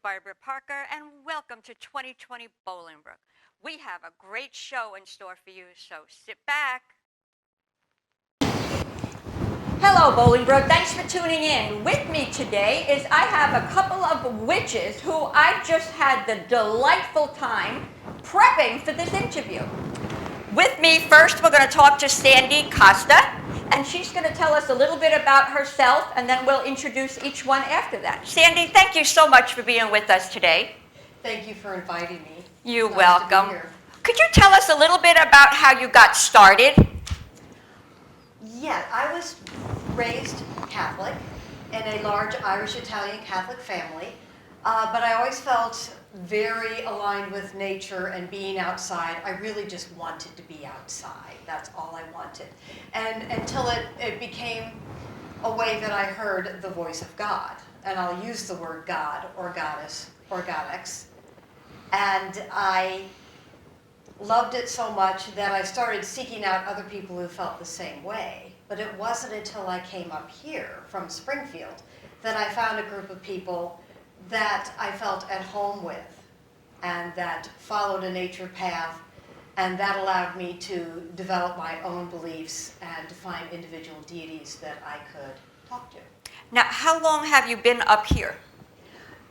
Barbara Parker, and welcome to 2020 Bolingbrook. We have a great show in store for you, so sit back. Hello, Bolingbrook. Thanks for tuning in. With me today is I have a couple of witches who I've just had the delightful time prepping for this interview. With me first, we're going to talk to Sandy Costa, and she's going to tell us a little bit about herself, and then we'll introduce each one after that. Sandy, thank you so much for being with us today. Thank you for inviting me. You're welcome. Could you tell us a little bit about how you got started? Yeah, I was raised Catholic in a large Irish-Italian Catholic family, but I always felt very aligned with nature and being outside. I really just wanted to be outside. That's all I wanted. And until it became a way that I heard the voice of God. And I'll use the word God or goddess or goddess. And I loved it so much that I started seeking out other people who felt the same way. But it wasn't until I came up here from Springfield that I found a group of people that I felt at home with and that followed a nature path, and that allowed me to develop my own beliefs and to find individual deities that I could talk to. Now, how long have you been up here?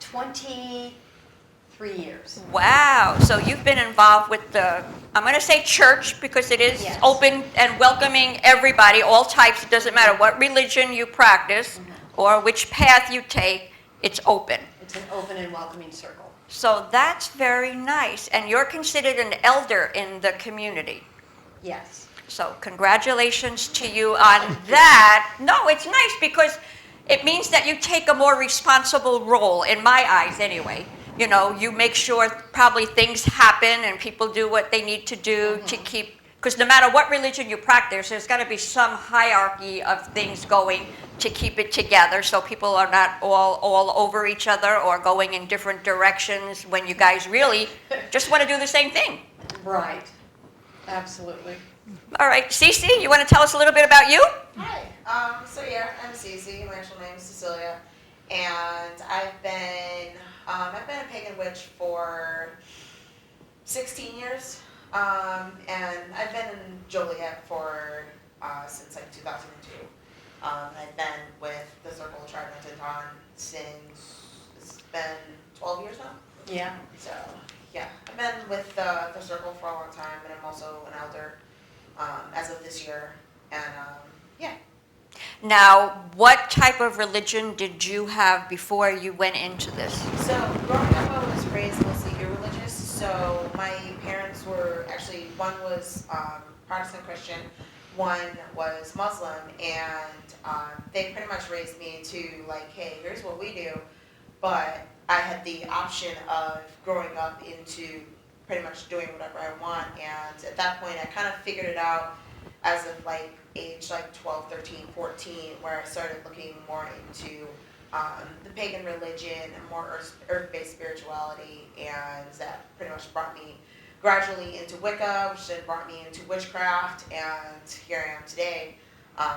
23 years. Wow. So you've been involved with the, I'm going to say church, because it is Yes. open and welcoming everybody, all types. It doesn't matter what religion you practice or which path you take, it's open. It's an open and welcoming circle. So that's very nice. And you're considered an elder in the community. Yes. So congratulations to you on that. No, it's nice because it means that you take a more responsible role, in my eyes anyway. You know, you make sure probably things happen and people do what they need to do to keep, because no matter what religion you practice, there's got to be some hierarchy of things going to keep it together so people are not all over each other or going in different directions when you guys really just want to do the same thing. Right. Absolutely. All right, Cece, you want to tell us a little bit about you? Hi. I'm Cece. My actual name is Cecilia, and I've been a pagan witch for 16 years, and I've been in Joliet for since like 2002. I've been with the Circle of Tribe Tenton since it's been 12 years now. Yeah. So yeah, I've been with the Circle for a long time, and I'm also an elder as of this year, and yeah. Now, what type of religion did you have before you went into this? So growing up, I was raised mostly irreligious. So my parents were actually, one was Protestant Christian, one was Muslim, and they pretty much raised me to like, hey, here's what we do. But I had the option of growing up into pretty much doing whatever I want. And at that point, I kind of figured it out as of like age like 12, 13, 14, where I started looking more into the pagan religion and more earth-based spirituality, and that pretty much brought me gradually into Wicca, which then brought me into witchcraft, and here I am today,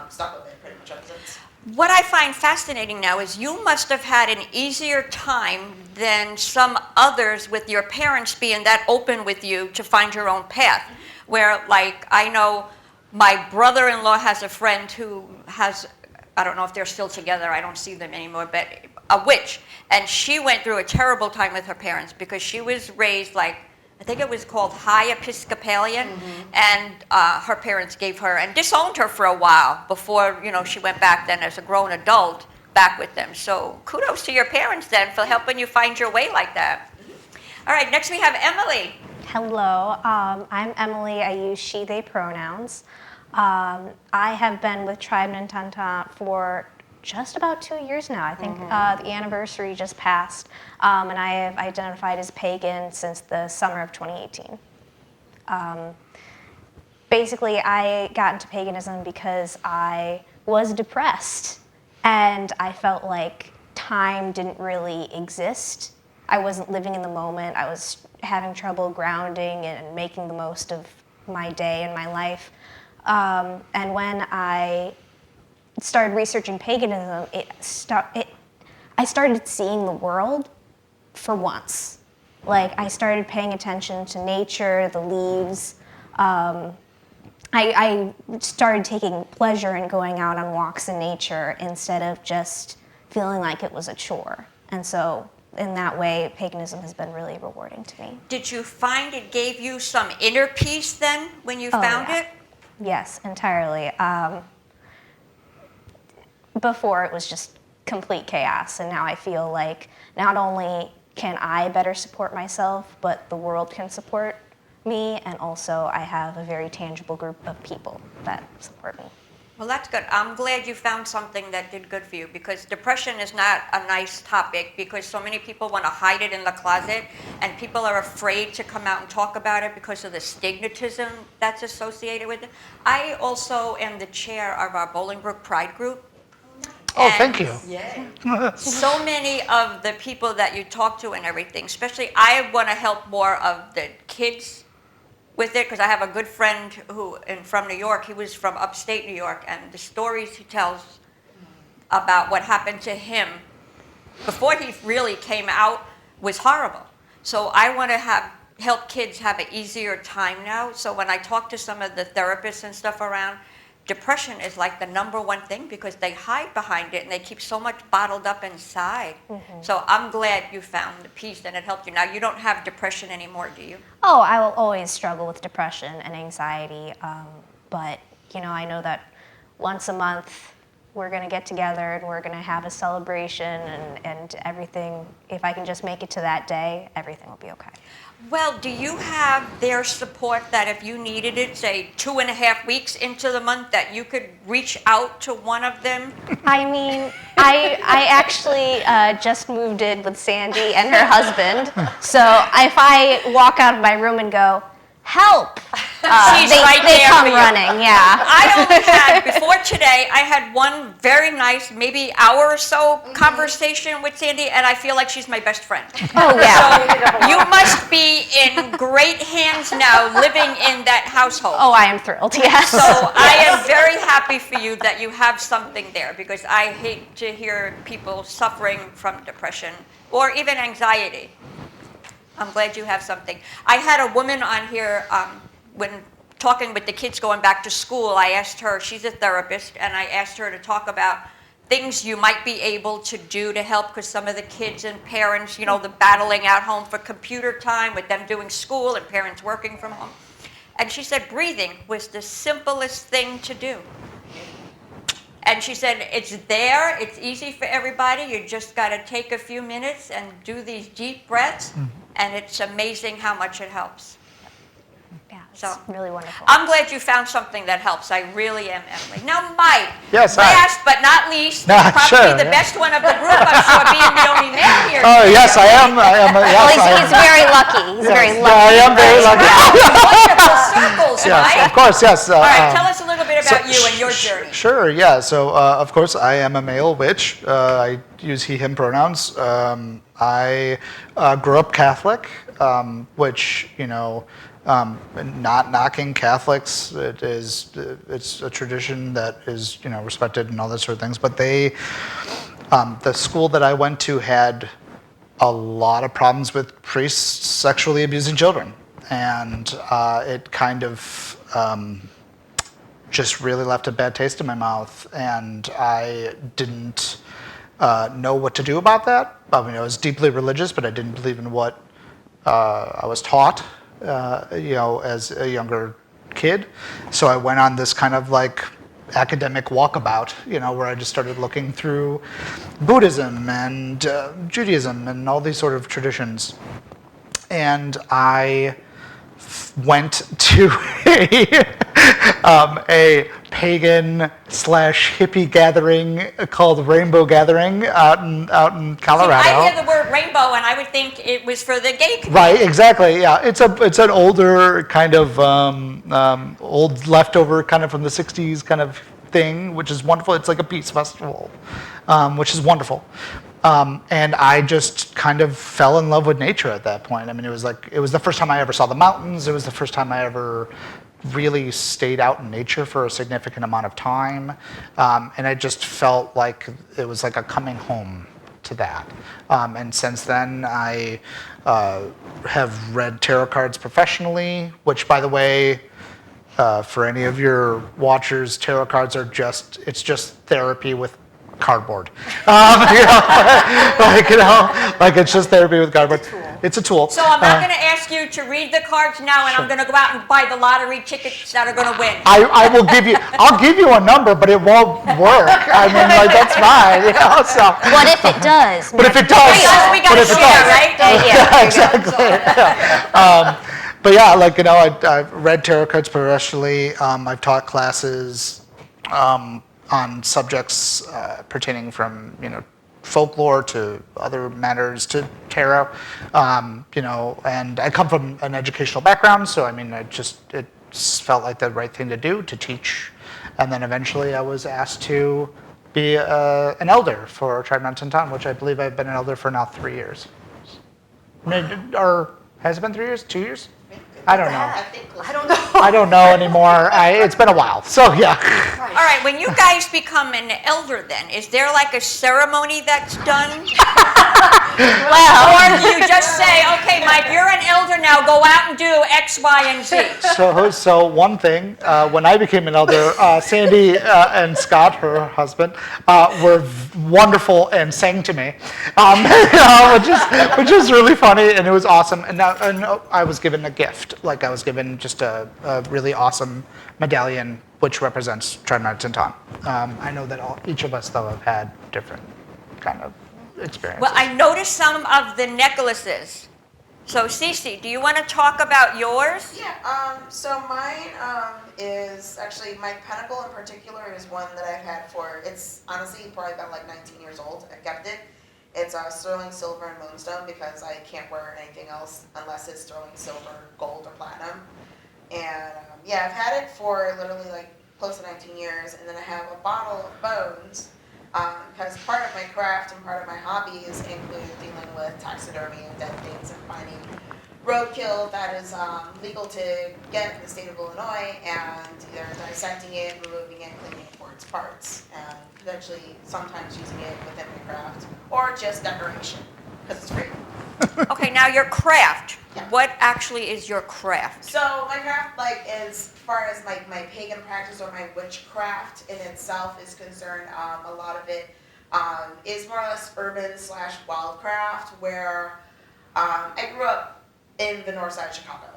stuck with it pretty much ever since. What I find fascinating now is you must have had an easier time than some others with your parents being that open with you to find your own path. Where, like, I know my brother-in-law has a friend who has, I don't know if they're still together, I don't see them anymore, but a witch. And she went through a terrible time with her parents because she was raised like, I think it was called High Episcopalian, and her parents gave her and disowned her for a while before, you know, she went back then as a grown adult back with them. So kudos to your parents then for helping you find your way like that. All right, next we have Emily. Hello, I'm Emily. I use she, they pronouns. I have been with Tribe Nantanta for just about 2 years now. I think the anniversary just passed, and I have identified as pagan since the summer of 2018. Basically, I got into paganism because I was depressed, and I felt like time didn't really exist. I wasn't living in the moment. I was having trouble grounding and making the most of my day and my life. And when I started researching paganism, I started seeing the world for once. Like, I started paying attention to nature, the leaves. I started taking pleasure in going out on walks in nature instead of just feeling like it was a chore. And so, in that way, paganism has been really rewarding to me. Did you find it gave you some inner peace then when you found yeah. it? Yes, entirely. Before, it was just complete chaos, and now I feel like not only can I better support myself, but the world can support me, and also I have a very tangible group of people that support me. Well, that's good. I'm glad you found something that did good for you, because depression is not a nice topic, because so many people want to hide it in the closet, and people are afraid to come out and talk about it because of the stigmatism that's associated with it. I also am the chair of our Bolingbrook Pride group. Oh, And thank you. Yay. So many of the people that you talk to and everything, especially I want to help more of the kids with it, because I have a good friend from New York. He was from upstate New York, and the stories he tells about what happened to him before he really came out was horrible. So I want to help kids have an easier time now. So when I talk to some of the therapists and stuff around, depression is like the number one thing, because they hide behind it and they keep so much bottled up inside. Mm-hmm. So I'm glad you found the peace and it helped you. Now, you don't have depression anymore, do you? Oh, I will always struggle with depression and anxiety, but I know that once a month we're going to get together and we're going to have a celebration, and everything, if I can just make it to that day, everything will be okay. Well, do you have their support that if you needed it, say 2.5 weeks into the month, that you could reach out to one of them? I mean, I actually just moved in with Sandy and her husband, so if I walk out of my room and go, help, they come running, yeah. I only had, before today, I had one very nice, maybe hour or so conversation with Sandy, and I feel like she's my best friend. Oh, yeah. So you must be in great hands now living in that household. Oh, I am thrilled, yes. So I am very happy for you that you have something there, because I hate to hear people suffering from depression or even anxiety. I'm glad you have something. I had a woman on here when talking with the kids going back to school. I asked her, she's a therapist, and I asked her to talk about things you might be able to do to help, because some of the kids and parents, the battling out home for computer time with them doing school and parents working from home. And she said breathing was the simplest thing to do. And she said, it's there, it's easy for everybody, you just got to take a few minutes and do these deep breaths, and it's amazing how much it helps. Yeah, it's So, really wonderful. I'm glad you found something that helps. I really am, Emily. Now, Mike, Yes, hi. last but not least, Nah, probably sure, the yeah. best one of the group, I'm sure, being the only man here. Oh, yes, I am. Well, Yes, he's very lucky. He's very Yeah, lucky. I am very lucky. Wonderful circles, Yes, Mike. of course, yes. All right, tell us a little bit about you and your journey. Sure, yeah. So, of course, I am a male witch. I use he, him pronouns. I grew up Catholic, which, not knocking Catholics. It's a tradition that is, respected and all that sort of things. But the school that I went to had a lot of problems with priests sexually abusing children. And it kind of just really left a bad taste in my mouth, and I didn't know what to do about that. I mean, I was deeply religious, but I didn't believe in what I was taught, as a younger kid. So I went on this kind of like academic walkabout, where I just started looking through Buddhism and Judaism and all these sort of traditions. And I went to a pagan / hippie gathering called Rainbow Gathering out in Colorado. See, I hear the word rainbow, and I would think it was for the gay community. Right, exactly. Yeah, it's an older kind of old leftover kind of from the '60s kind of thing, which is wonderful. It's like a peace festival, which is wonderful. And I just kind of fell in love with nature at that point. I mean, it was the first time I ever saw the mountains. It was the first time I ever really stayed out in nature for a significant amount of time. And I just felt like it was like a coming home to that. And since then, I have read tarot cards professionally, which, by the way, for any of your watchers, tarot cards are it's just therapy with cardboard. Like it's just therapy with cardboard. It's a tool. So I'm not going to ask you to read the cards now, and I'm going to go out and buy the lottery tickets that are going to win. I'll give you a number, but it won't work. I mean, like, that's fine, so. What if it does? But if it does. We got to share, right? Yeah. Exactly. But yeah, like, I've read tarot cards professionally. I've taught classes on subjects pertaining from, folklore to other matters to tarot, and I come from an educational background, so I mean, it felt like the right thing to do, to teach. And then eventually I was asked to be an elder for Tribe Mountain Town, which I believe I've been an elder for now 3 years. Or has it been 3 years? 2 years? I don't know. I don't know. I don't know anymore. It's been a while, so yeah. All right, when you guys become an elder then, is there like a ceremony that's done? Or do you just say, okay, Mike, you're an elder now, go out and do X, Y, and Z? So one thing, when I became an elder, Sandy and Scott, her husband, were wonderful and sang to me, which is really funny, and it was awesome. And I was given a gift. Like, I was given just a really awesome medallion, which represents Tribe Mountain Town. I know that each of us, though, have had different kind of experiences. Well, I noticed some of the necklaces. So, Cece, do you want to talk about yours? Yeah, so mine is actually, my Pentacle in particular is one that I've had it's honestly probably about like 19 years old. I kept it. It's sterling silver and moonstone because I can't wear anything else unless it's sterling silver, gold, or platinum. And yeah, I've had it for literally like close to 19 years. And then I have a bottle of bones because part of my craft and part of my hobbies include dealing with taxidermy and dead things and finding roadkill that is legal to get in the state of Illinois, and either dissecting it, removing it, cleaning it for its parts, and potentially sometimes using it within my craft, or just decoration, because it's free. Okay, now your craft. Yeah. What actually is your craft? So my craft, like, as far as my pagan practice or my witchcraft in itself is concerned, a lot of it is more or less urban/wildcraft, where I grew up in the north side of Chicago.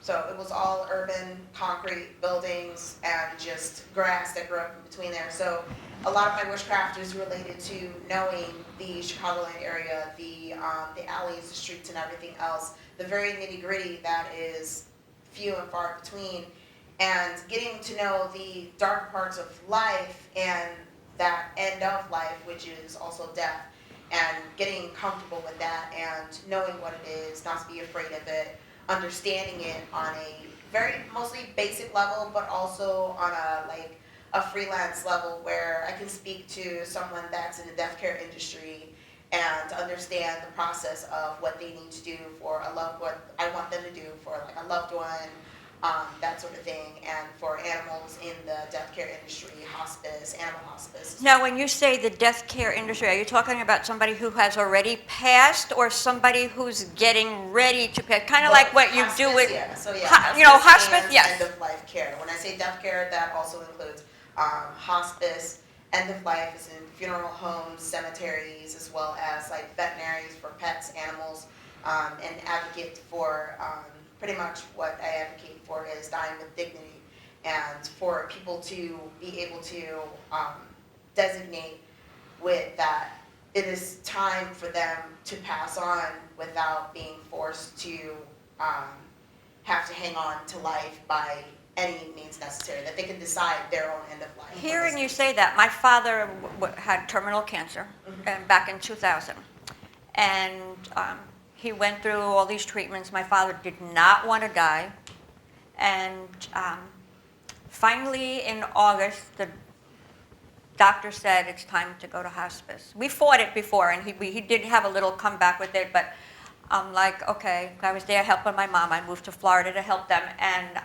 So it was all urban, concrete buildings and just grass that grew up in between there. So a lot of my witchcraft is related to knowing the Chicagoland area, the alleys, the streets, and everything else, the very nitty-gritty that is few and far between, and getting to know the dark parts of life and that end of life, which is also death, and getting comfortable with that and knowing what it is, not to be afraid of it, understanding it on a very mostly basic level, but also on a freelance level where I can speak to someone that's in the death care industry and understand the process of what they need to do for what I want them to do for like a loved one, that sort of thing, and for animals in the death care industry, hospice, animal hospice. Now, when you say the death care industry, are you talking about somebody who has already passed or somebody who's getting ready to pass? Kind of like what you Hospice, do with, yeah. So, yeah, hospice, and yes. end of life care. When I say death care, that also includes hospice. End of life is in funeral homes, cemeteries, as well as like veterinaries for pets, animals, and advocate for pretty much what I advocate for is dying with dignity, and for people to be able to designate with that it is time for them to pass on without being forced to have to hang on to life by any means necessary, that they can decide their own end of life. Hearing you say that, my father had terminal cancer back in 2000. And he went through all these treatments. My father did not want to die. And finally, in August, the doctor said it's time to go to hospice. We fought it before, and he did have a little comeback with it, but I'm like, okay, I was there helping my mom. I moved to Florida to help them, and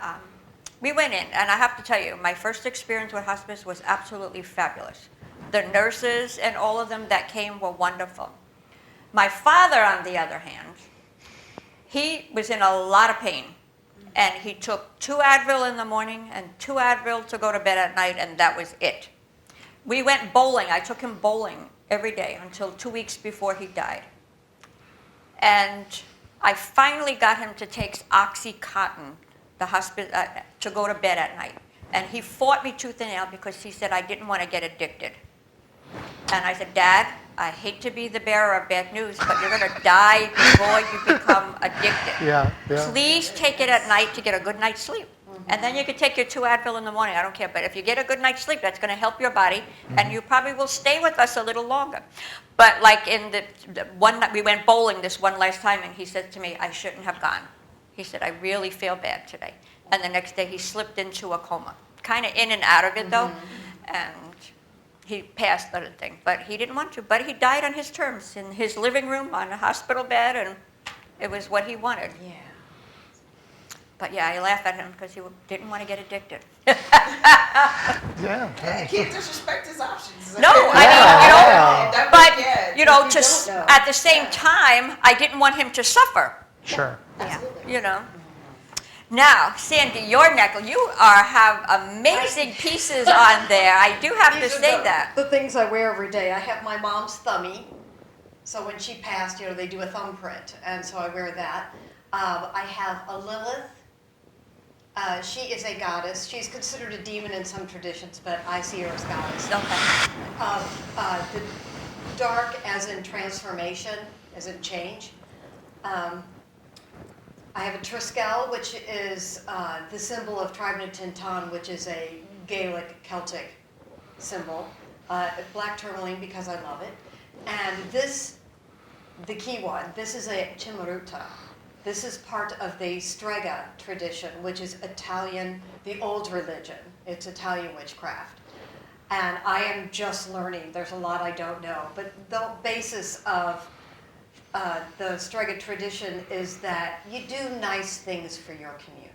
we went in, and I have to tell you, my first experience with hospice was absolutely fabulous. The nurses and all of them that came were wonderful. My father, on the other hand, he was in a lot of pain. And he took 2 Advil in the morning and 2 Advil to go to bed at night, and that was it. We went bowling. I took him bowling every day until 2 weeks before he died. And I finally got him to take Oxycontin to go to bed at night. And he fought me tooth and nail because he said I didn't want to get addicted. And I said, Dad, I hate to be the bearer of bad news, but you're going to die before you become addicted. Yeah. Please take it at night to get a good night's sleep. And then you can take your 2 Advil in the morning, I don't care. But if you get a good night's sleep, that's going to help your body, and you probably will stay with us a little longer. But like in the one night, we went bowling this one last time, and he said to me, I shouldn't have gone. He said, I really feel bad today. And the next day, he slipped into a coma. Kind of in and out of it, though. And he passed the thing, but he didn't want to. But he died on his terms, in his living room, on a hospital bed, and it was what he wanted. Yeah. But yeah, I laugh at him because he didn't want to get addicted. Yeah. I can't disrespect his options. No, I mean, But you know, You don't know. at the same time, I didn't want him to suffer, Sure. you know. Now, Sandy, your necklace, you have amazing pieces on there. I do have to These are say that. the things I wear every day. I have my mom's thumbie. So when she passed, they do a thumbprint, and so I wear that. I have a Lilith. She is a goddess. She's considered a demon in some traditions, but I see her as goddess. Okay. The dark as in transformation, as in change. I have a Triskel, which is the symbol of Tribe Tintan, which is a Gaelic Celtic symbol. Black tourmaline because I love it. And this, the key one, this is a Chimaruta. This is part of the Strega tradition, which is Italian, the old religion. It's Italian witchcraft. And I am just learning. There's a lot I don't know. But the basis of the Strega tradition is that you do nice things for your community.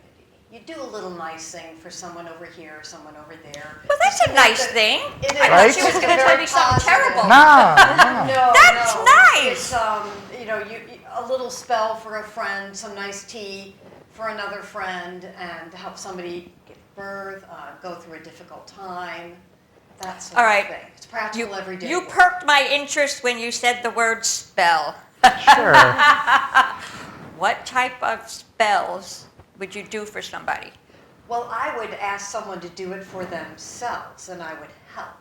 You do a little nice thing for someone over here, someone over there. Well, that's a nice thing. It is. I Right? thought she was going to tell me something terrible. No. No, That's no. nice. It's a little spell for a friend, some nice tea for another friend, and to help somebody give birth, go through a difficult time. That sort All of right. thing. It's practical every day. You perked my interest when you said the word spell. Sure. What type of spells would you do for somebody? Well, I would ask someone to do it for themselves, and I would help.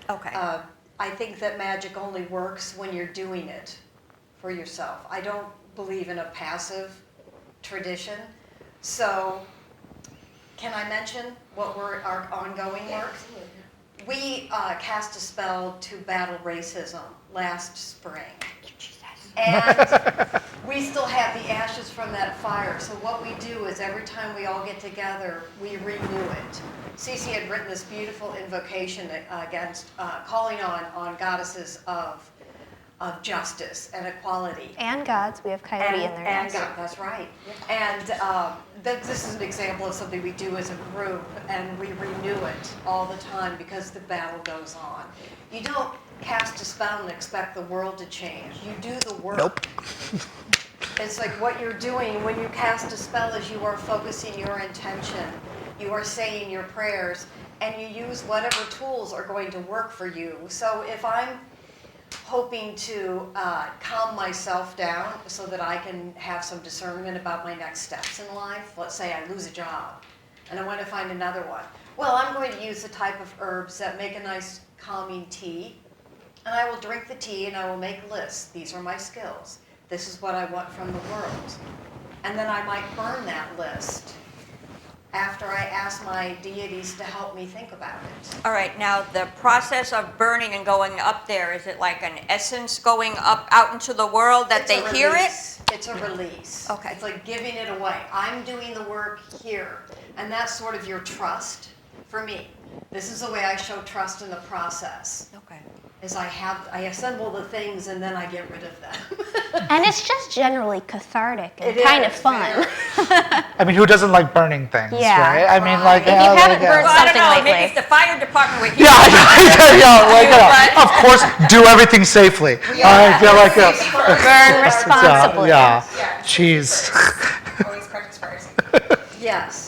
Okay. I think that magic only works when you're doing it for yourself. I don't believe in a passive tradition. So, can I mention what our ongoing work? We cast a spell to battle racism last spring. And we still have the ashes from that fire. So what we do is every time we all get together, we renew it. Cece had written this beautiful invocation against calling on goddesses of justice and equality. And gods, we have Coyote in there. And yes. God, that's right. And this is an example of something we do as a group, and we renew it all the time because the battle goes on. You don't cast a spell and expect the world to change. You do the work. Nope. It's like what you're doing when you cast a spell is you are focusing your intention. You are saying your prayers, and you use whatever tools are going to work for you. So if I'm hoping to calm myself down so that I can have some discernment about my next steps in life. Let's say I lose a job and I want to find another one. Well, I'm going to use the type of herbs that make a nice calming tea, and I will drink the tea and I will make lists. These are my skills. This is what I want from the world. And then I might burn that list after I ask my deities to help me think about it. All right, now the process of burning and going up there, is it like an essence going up out into the world that It's they a hear it? release. It's a release. Okay. It's like giving it away. I'm doing the work here. And that's sort of your trust for me. This is the way I show trust in the process. Okay. is I assemble the things and then I get rid of them. And it's just generally cathartic and It kind of is, fun. very. I mean, who doesn't like burning things, Yeah. right? I mean, like, If you yeah, haven't like, burned Well, I don't something know, lately. maybe if the fire department were here. Of course, do everything safely. I feel like Burn responsibly. yeah. Yeah. Jeez. Always practice first. Yes.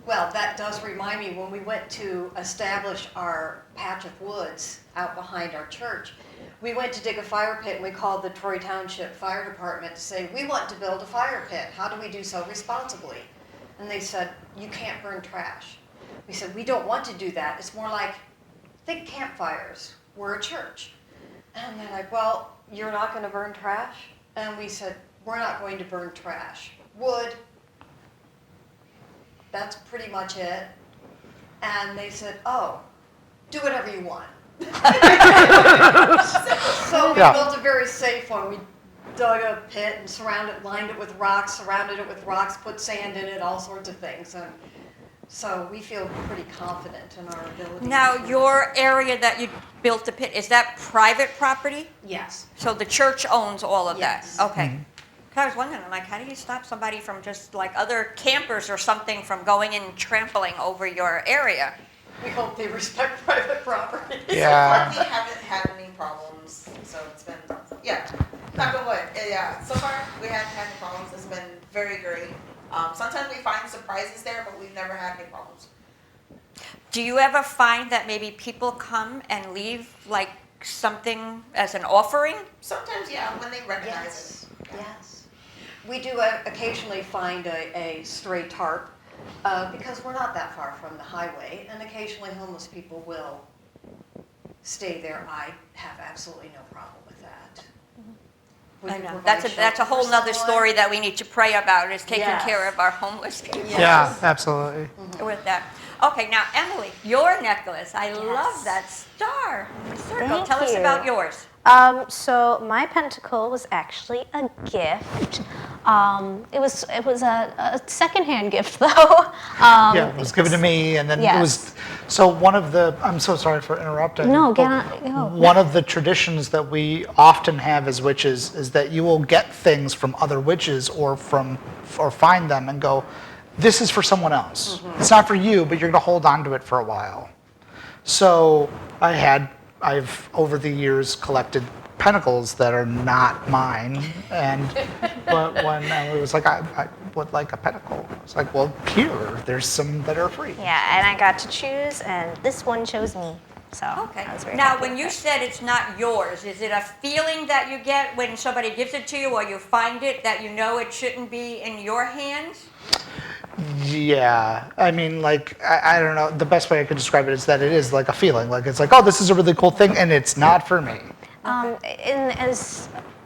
Well, that does remind me, when we went to establish our patch of woods out behind our church, we went to dig a fire pit and we called the Troy Township Fire Department to say, we want to build a fire pit. How do we do so responsibly? And they said, you can't burn trash. We said, we don't want to do that. It's more like, think campfires. We're a church. And they're like, well, you're not going to burn trash? And we said, we're not going to burn trash. Wood. That's pretty much it. And they said, oh, do whatever you want. So we Yeah. built a very safe one. We dug a pit and lined it with rocks, surrounded it with rocks, put sand in it, all sorts of things. And so we feel pretty confident in our ability. Now, your area that you built the pit, is that private property? Yes. So the church owns all of that? Yes. Okay. 'Cause I was wondering, I'm like, how do you stop somebody from just, like other campers or something, from going and trampling over your area? We hope they respect private property. Yeah. We haven't had any problems, so it's been, knock on wood. Yeah, so far we haven't had any problems. It's been very great. Sometimes we find surprises there, but we've never had any problems. Do you ever find that maybe people come and leave like something as an offering? Sometimes, yeah, when they recognize it. Yes. We do occasionally find a stray tarp because we're not that far from the highway, and occasionally homeless people will stay there. I have absolutely no problem with that. We I can know. provide That's shelter a whole for nother someone. story that we need to pray about, is taking Yes. care of our homeless people. Yes. Yeah, absolutely. With that. Okay, now Emily, your necklace. I love that star in the circle. Thank Tell us you. about yours. So my pentacle was actually a gift. It was a secondhand gift though. Yeah, it was given to me, and then it Yes. was. So one of the. I'm so sorry for interrupting. No, but go. One of the traditions that we often have as witches is that you will get things from other witches or find them and go, this is for someone else. It's not for you, but you're going to hold on to it for a while. So I've over the years collected pentacles that are not mine, but when it was like, I would like a pentacle, it's like, well, there's some that are free. Yeah, and I got to choose, and this one chose me. So Okay. I was very Now, happy when with you it. said it's not yours, is it a feeling that you get when somebody gives it to you, or you find it that you know it shouldn't be in your hands? Yeah, I mean, like, I don't know, the best way I could describe it is that it is like a feeling, like it's like, oh, this is a really cool thing, and it's not for me.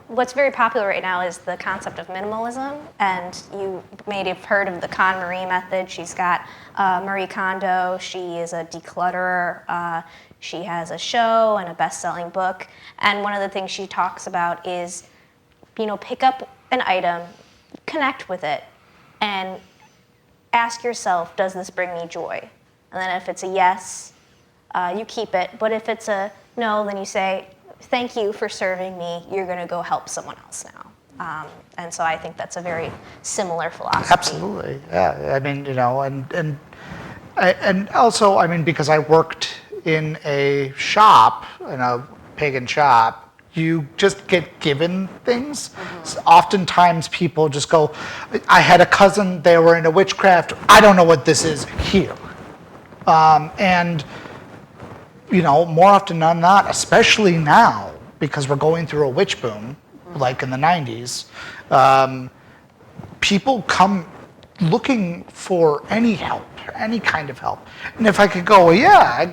What's very popular right now is the concept of minimalism, and you may have heard of the Con Marie method. She's got Marie Kondo. She is a declutterer. She has a show and a best-selling book, and one of the things she talks about is, pick up an item, connect with it, and ask yourself, does this bring me joy? And then if it's a yes, you keep it. But if it's a no, then you say, thank you for serving me. You're going to go help someone else now. And so I think that's a very similar philosophy. Absolutely, yeah. I mean, and also, I mean, because I worked in a shop, in a pagan shop, you just get given things. So oftentimes people just go, I had a cousin, they were into witchcraft, I don't know what this is, here. And, more often than not, especially now, because we're going through a witch boom, like in the 90s, people come looking for any help, any kind of help. And if I could go, well, yeah, I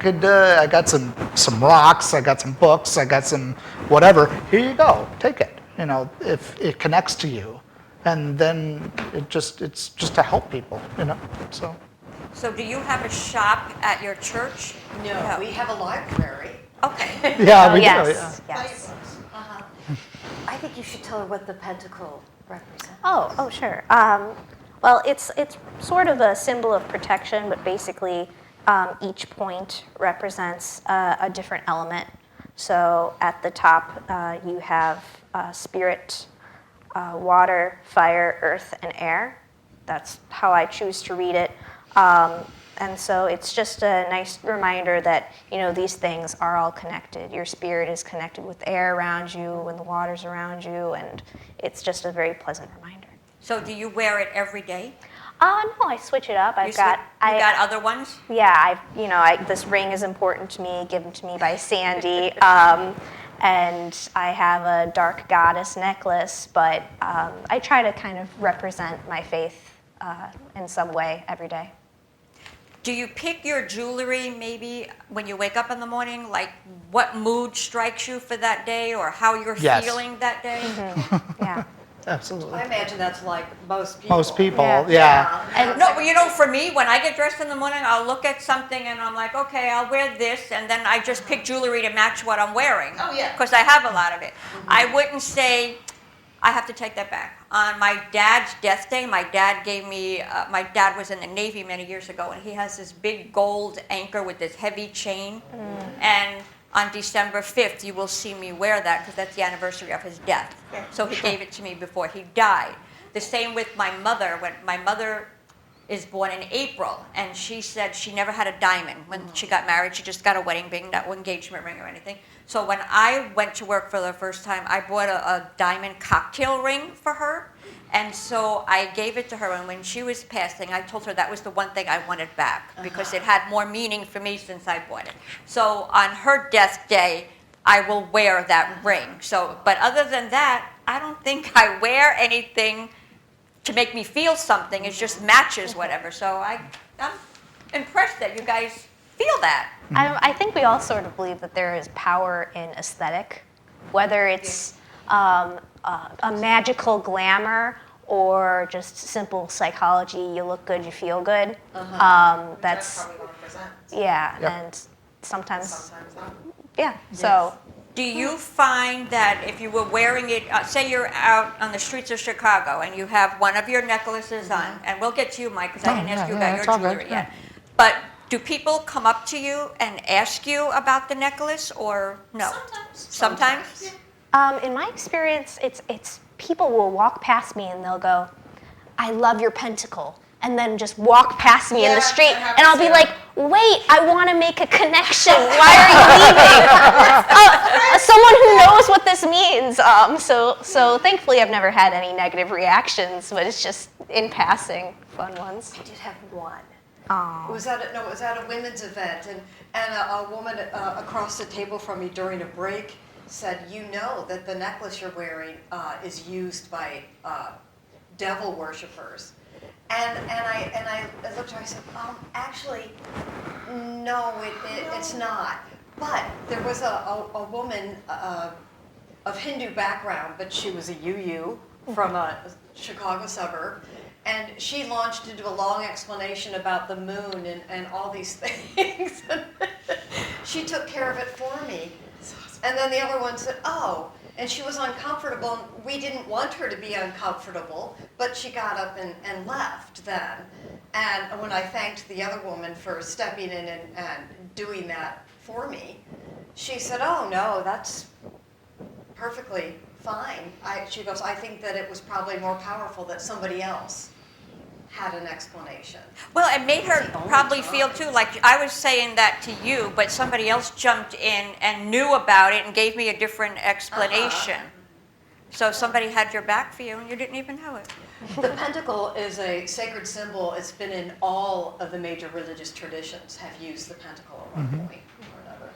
got some rocks, I got some books, I got some whatever, here you go, take it. If it connects to you. And then it's just to help people, so. So do you have a shop at your church? No, we have a library. Okay. Yeah, we Yes, do, yeah. yes. I think you should tell her what the pentacle represents. Oh, sure. Well, it's sort of a symbol of protection, but basically each point represents a different element. So at the top, you have spirit, water, fire, earth, and air. That's how I choose to read it. And so it's just a nice reminder that, these things are all connected. Your spirit is connected with the air around you and the waters around you, and it's just a very pleasant reminder. So do you wear it every day? No, I switch it up. You got other ones? Yeah, this ring is important to me, given to me by Sandy. And I have a dark goddess necklace, but I try to kind of represent my faith in some way every day. Do you pick your jewelry maybe when you wake up in the morning, like what mood strikes you for that day or how you're feeling that day? Mm-hmm. Yeah. Absolutely. I imagine that's like most people. Most people, Yeah. yeah. And no, for me, when I get dressed in the morning, I'll look at something and I'm like, okay, I'll wear this, and then I just pick jewelry to match what I'm wearing. Oh, yeah. Because I have a lot of it. I wouldn't say, I have to take that back. On my dad's death day, my dad gave me, my dad was in the Navy many years ago, and he has this big gold anchor with this heavy chain. And on December 5th, you will see me wear that because that's the anniversary of his death. So he gave it to me before he died. The same with my mother. When my mother is born in April, and she said she never had a diamond. When she got married, she just got a wedding ring, not an engagement ring or anything. So when I went to work for the first time, I bought a diamond cocktail ring for her. And so I gave it to her, and when she was passing, I told her that was the one thing I wanted back because it had more meaning for me since I bought it. So on her death day, I will wear that ring. So, but other than that, I don't think I wear anything to make me feel something. It just matches whatever. So I'm impressed that you guys feel that. I think we all sort of believe that there is power in aesthetic, whether it's a magical glamour or just simple psychology. You look good, you feel good. That's probably 1%. yeah, Yep. and sometimes Sometimes not. yeah. So Do you find that if you were wearing it, say you're out on the streets of Chicago and you have one of your necklaces on, and we'll get to you, Mike, because I didn't ask you about it's your all good, jewelry yet. But do people come up to you and ask you about the necklace or no? Sometimes? in my experience, it's people will walk past me and they'll go, "I love your pentacle," and then just walk past me in the Yeah, street, that and I'll be happens, like, "Wait, I want to make a connection. Why are you leaving?" Someone who knows what this means. So thankfully, I've never had any negative reactions, but it's just in passing, fun ones. I did have one. Oh. It was at a women's event, and a woman across the table from me during a break said, "You know that the necklace you're wearing is used by devil worshippers." And I looked at her, I said, actually, no, it's not. But there was a woman of Hindu background, but she was a UU from a Chicago suburb. And she launched into a long explanation about the moon and all these things. She took care of it for me. And then the other one said, "Oh," and she was uncomfortable. And we didn't want her to be uncomfortable, but she got up and left then. And when I thanked the other woman for stepping in and doing that for me, she said, "Oh, no, that's perfectly fine." She goes, "I think that it was probably more powerful that somebody else had an explanation." Well, it made her probably feel too, like I was saying that to you, but somebody else jumped in and knew about it and gave me a different explanation. So somebody had your back for you and you didn't even know it. The pentacle is a sacred symbol. It's been in all of the major religious traditions have used the pentacle at one point or another.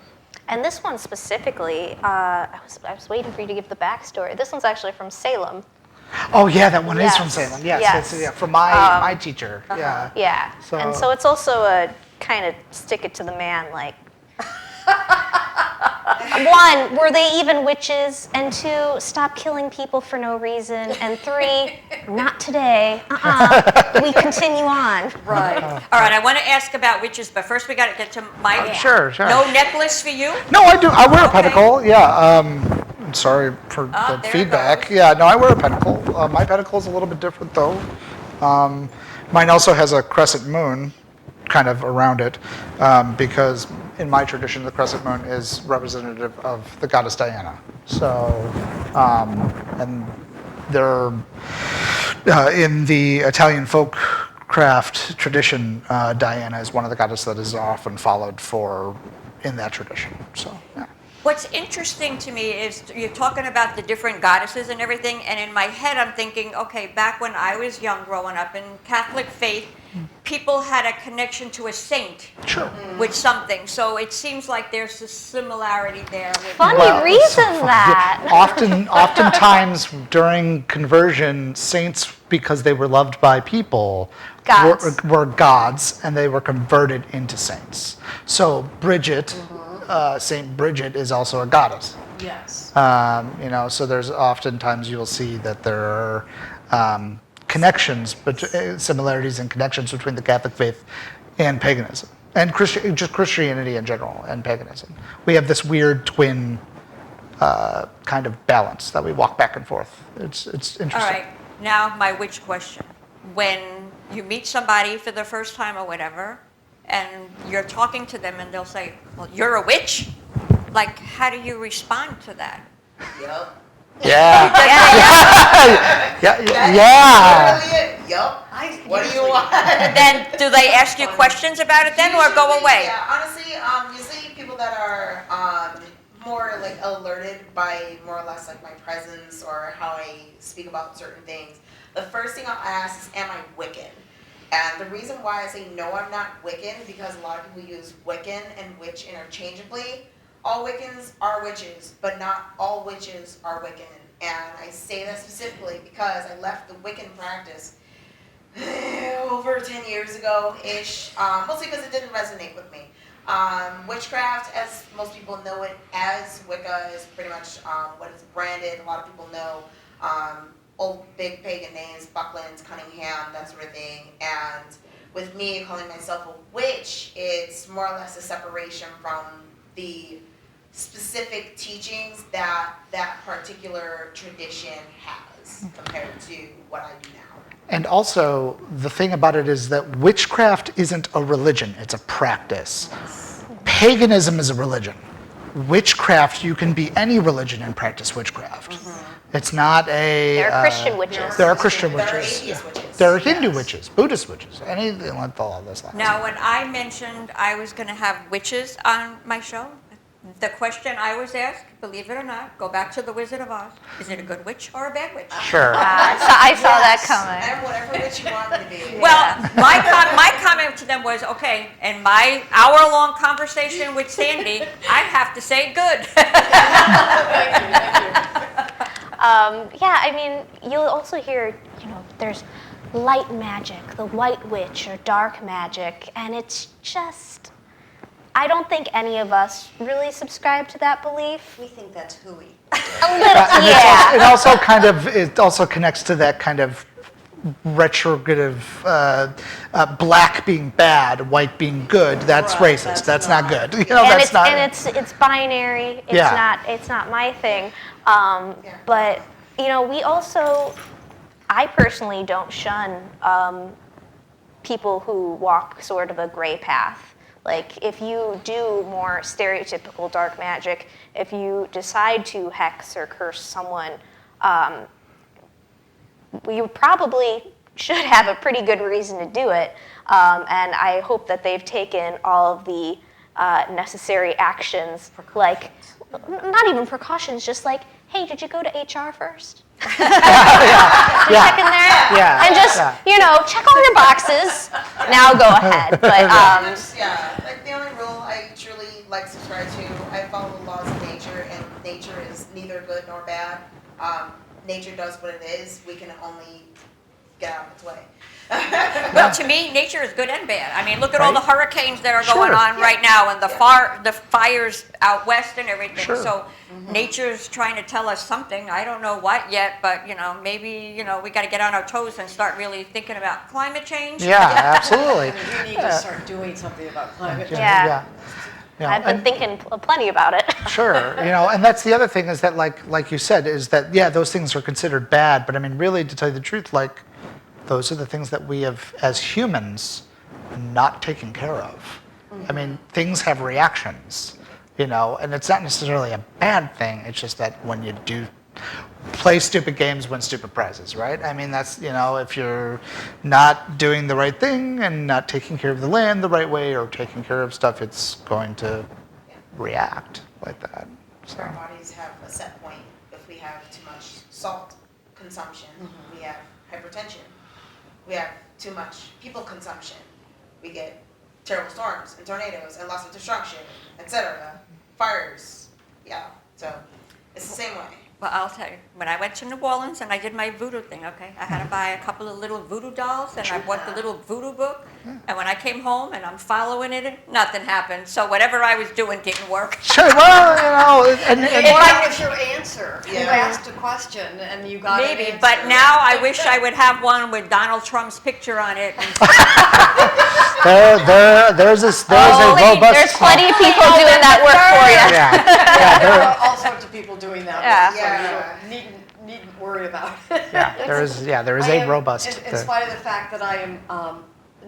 And this one specifically, I was waiting for you to give the backstory. This one's actually from Salem. Oh yeah, that one is from Yes. Salem. Yes, Yes. It's, from my teacher. Yeah. Yeah, So- and so it's also a kind of stick it to the man, like, one, were they even witches? And two, stop killing people for no reason. And three, not today. We continue on. Right. All right, I want to ask about witches, but first we got to get to Mike. Sure. No necklace for you? No, I do. I wear a Okay. pentacle. Yeah. I'm sorry for Oh, the there it feedback. goes. Yeah. No, I wear a pentacle. My pentacle is a little bit different though. Mine also has a crescent moon kind of around it, because in my tradition, the crescent moon is representative of the goddess Diana. So, and there, in the Italian folk craft tradition, Diana is one of the goddesses that is often followed for in that tradition. So, yeah. What's interesting to me is you're talking about the different goddesses and everything, and in my head I'm thinking, okay, back when I was young growing up in Catholic faith, people had a connection to a saint Sure. with something. So it seems like there's a similarity there. With Funny reason that. Oftentimes during conversion, saints, because they were loved by people, Gods. were gods, and they were converted into saints. So Bridget, Saint Bridget, is also a goddess. Yes. So there's oftentimes you'll see that there are connections, similarities and connections between the Catholic faith and paganism, and just Christianity in general and paganism. We have this weird twin kind of balance that we walk back and forth. It's interesting. All right, now my witch question. When you meet somebody for the first time or whatever, and you're talking to them and they'll say, well, you're a witch? Like, how do you respond to that? Yup. Yeah. Yeah. That's literally it. Yup. What do you want? Then do they ask you questions about it then, or go Usually, away? Yeah, honestly, usually people that are more like alerted by more or less like my presence or how I speak about certain things, the first thing I'll ask is, am I Wiccan? And the reason why I say no, I'm not Wiccan, because a lot of people use Wiccan and witch interchangeably. All Wiccans are witches, but not all witches are Wiccan. And I say that specifically because I left the Wiccan practice over 10 years ago-ish, mostly because it didn't resonate with me. Witchcraft, as most people know it as, Wicca is pretty much what it's branded. A lot of people know old big pagan names, Bucklands, Cunningham, that sort of thing. And with me calling myself a witch, it's more or less a separation from the specific teachings that that particular tradition has compared to what I do now. And also, the thing about it is that witchcraft isn't a religion, it's a practice. Paganism is a religion. Witchcraft, you can be any religion and practice witchcraft. It's not a... There are Christian witches. There are Christian There are witches. atheist witches. There are Hindu Yes. witches, Buddhist witches, anything like all this. Now, when I mentioned I was going to have witches on my show, the question I was asked, believe it or not, go back to The Wizard of Oz, is it a good witch or a bad witch? Sure. I saw that I coming. am whatever witch you want me to be. Well, my comment to them was, okay, in my hour-long conversation with Sandy, I have to say good. Yeah, I mean, you'll also hear, there's light magic, the white witch, or dark magic, and it's just, I don't think any of us really subscribe to that belief. We think that's hooey. A little, And yeah. it also connects to that kind of retrogressive, black being bad, white being good. That's Right, racist. that's That's not not. good. It's binary. It's not my thing. But I personally don't shun people who walk sort of a gray path. Like, if you do more stereotypical dark magic, if you decide to hex or curse someone, you probably should have a pretty good reason to do it. And I hope that they've taken all of the necessary actions, like, not even precautions, just like, hey, did you go to HR first? Check in there? Yeah. And just, check all your boxes. Now go ahead. But, Like the only rule I truly subscribe to, I follow the laws of nature, and nature is neither good nor bad. Nature does what it is. We can only get out of its way. Well, to me, nature is good and bad. I mean, look at all the Right. hurricanes that are going Sure. on right now, and the fires out west and everything. Sure. So nature's trying to tell us something. I don't know what yet, but maybe we got to get on our toes and start really thinking about climate change. Yeah, absolutely. We need to start doing something about climate change. Yeah. Yeah. I've been thinking plenty about it. Sure, and that's the other thing is that, like you said, is that, those things are considered bad, but I mean, really, to tell you the truth, those are the things that we have, as humans, not taken care of. I mean, things have reactions, you know, and it's not necessarily a bad thing. It's just that when you do play stupid games, win stupid prizes, right? I mean, that's, you know, if you're not doing the right thing and not taking care of the land the right way or taking care of stuff, it's going to react like that. So. Our bodies have a set point. If we have too much salt consumption, we have hypertension. We have too much people consumption. We get terrible storms and tornadoes and lots of destruction, etc. Fires. Yeah. So it's the same way. Well, I'll tell you, when I went to New Orleans and I did my voodoo thing, okay, I had to buy a couple of little voodoo dolls and I bought the little voodoo book. And when I came home and I'm following it, nothing happened. So whatever I was doing didn't work. Sure, well, you know, and What was your answer? You Yeah. asked a question and you got an Maybe, answer. but now I wish I would have one with Donald Trump's picture on it. And there's a Holy, robust. there's plenty of people doing that work for you. Yeah, There are all sorts of people doing that. Yeah. So you don't needn't worry about it. there is I a am- robust. In spite of the fact that I am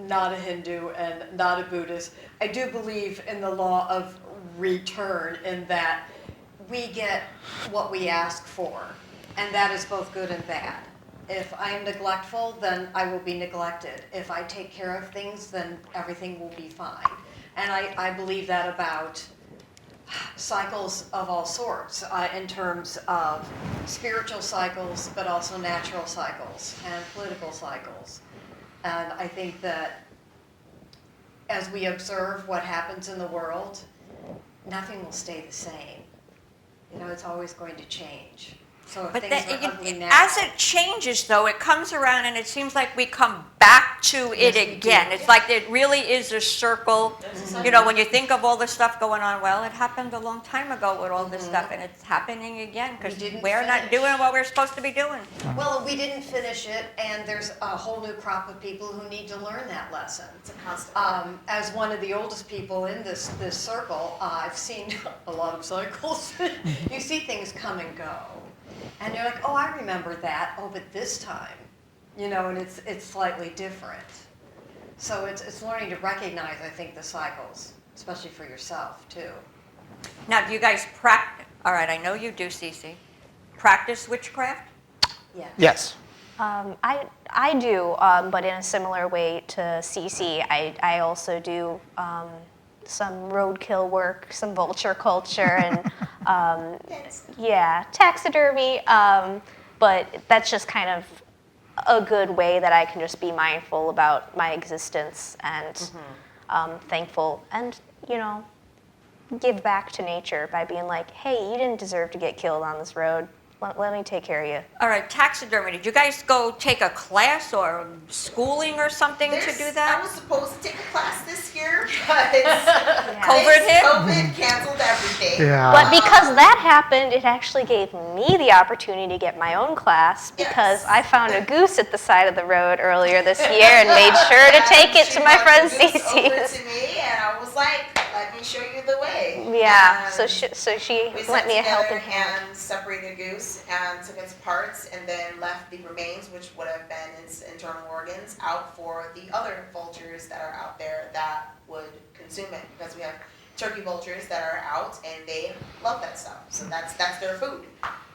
not a Hindu and not a Buddhist, I do believe in the law of return in that we get what we ask for, and that is both good and bad. If I am neglectful, then I will be neglected. If I take care of things, then everything will be fine. And I believe that about cycles of all sorts, in terms of spiritual cycles, but also natural cycles and political cycles. And I think that as we observe what happens in the world, nothing will stay the same. You know, it's always going to change. So if But things then, are ugly now, as it changes, though, it comes around and it seems like we come back to it Yes, we again. do. It's like it really is a circle. You know, when you think of all the stuff going on, well, it happened a long time ago with all this stuff, and it's happening again because We didn't we're not finish. doing what we're supposed to be doing. well, we didn't finish it, and there's a whole new crop of people who need to learn that lesson. It's a constant. As one of the oldest people in this circle, I've seen a lot of cycles. You see things come and go, and you're like, oh, I remember that. Oh, but this time, you know, and it's slightly different. So it's learning to recognize, I think, the cycles, especially for yourself too. Now, do you guys practice? All right, I know you do, Cece. Practice witchcraft? Yeah. Yes. I do, but in a similar way to Cece, I also do some roadkill work, some vulture culture, and taxidermy. But that's just kind of a good way that I can just be mindful about my existence and thankful, and give back to nature by being like, hey, you didn't deserve to get killed on this road. Let me take care of you. All right, taxidermy. Did you guys go take a class or schooling or something to do I that? was supposed to take a class this year, but COVID hit? COVID canceled everything. Yeah. But because that happened, it actually gave me the opportunity to get my own class because Yes. I found a goose at the side of the road earlier this year and made sure to take it to my friend She brought the goose over Cece's. to me, and I was like, let me show you the way. Yeah, And so she we lent sat me a together helping hand. and separated a goose and took its parts and then left the remains, which would have been its internal organs, out for the other vultures that are out there that would consume it. Because we have turkey vultures that are out and they love that stuff. So that's their food.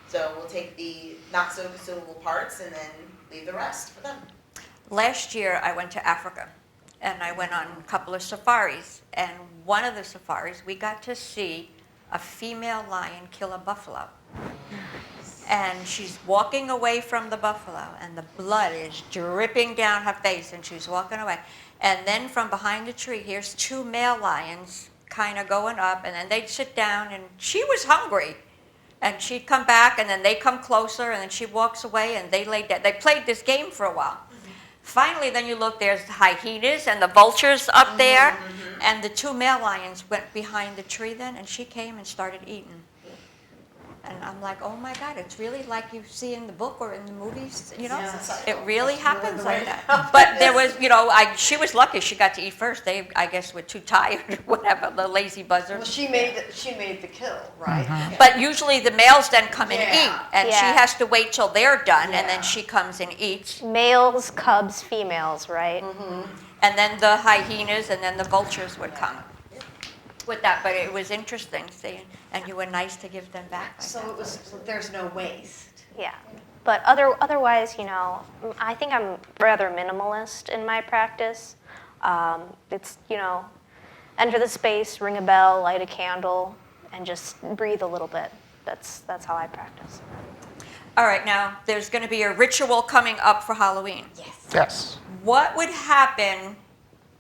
So we'll take the not so consumable parts and then leave the rest for them. Last year, I went to Africa, and I went on a couple of safaris. And one of the safaris, we got to see a female lion kill a buffalo. And she's walking away from the buffalo, and the blood is dripping down her face, and she's walking away. And then from behind the tree, here's two male lions kind of going up, and then they'd sit down, and she was hungry. And she'd come back, and then they come closer, and then she walks away, and they lay down. They played this game for a while. Finally, then you look, there's the hyenas and the vultures up there, and the two male lions went behind the tree then, and she came and started eating. And I'm like, oh my God, it's really like you see in the book or in the movies, Yes. It really That's happens really the like way that. But there was, she was lucky she got to eat first. They, I guess, were too tired or whatever, the lazy Well, buzzards. she made the kill, right? But usually the males then come and Yeah. eat, and she Yeah. has to wait till they're done, and Yeah. then she comes and eats. Males, cubs, females, right? and then the hyenas, and then the vultures would come with that. But it was interesting seeing, and you were nice to give them back. Like So that. it was, there's no waste. Yeah. But otherwise, I think I'm rather minimalist in my practice. It's, enter the space, ring a bell, light a candle, and just breathe a little bit. That's how I practice. All right, now there's going to be a ritual coming up for Halloween. Yes. What would happen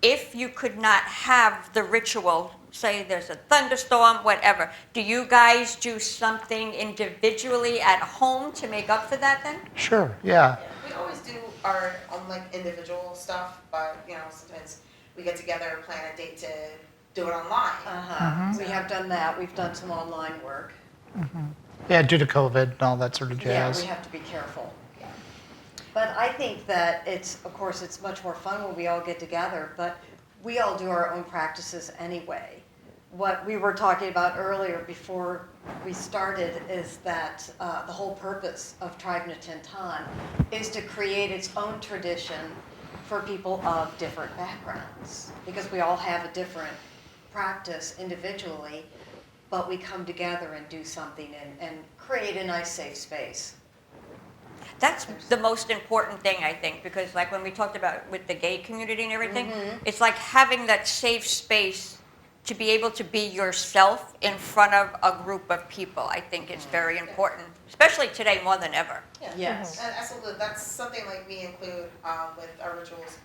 if you could not have the ritual? Say there's a thunderstorm, whatever. Do you guys do something individually at home to make up for that then? Sure. Yeah. We always do our own individual stuff, but sometimes we get together, plan a date to do it online. We have done that. We've done some online work. Yeah, due to COVID and all that sort of Yeah, jazz. we have to be careful. But I think that of course, it's much more fun when we all get together, but we all do our own practices anyway. What we were talking about earlier before we started is that the whole purpose of Tribe na Tintan is to create its own tradition for people of different backgrounds, because we all have a different practice individually, but we come together and do something and create a nice safe space. That's the most important thing, I think, because like when we talked about with the gay community and everything, it's like having that safe space to be able to be yourself in front of a group of people. I think is very important, especially today more than ever. Yeah. Yes. And absolutely. That's something we include with our rituals.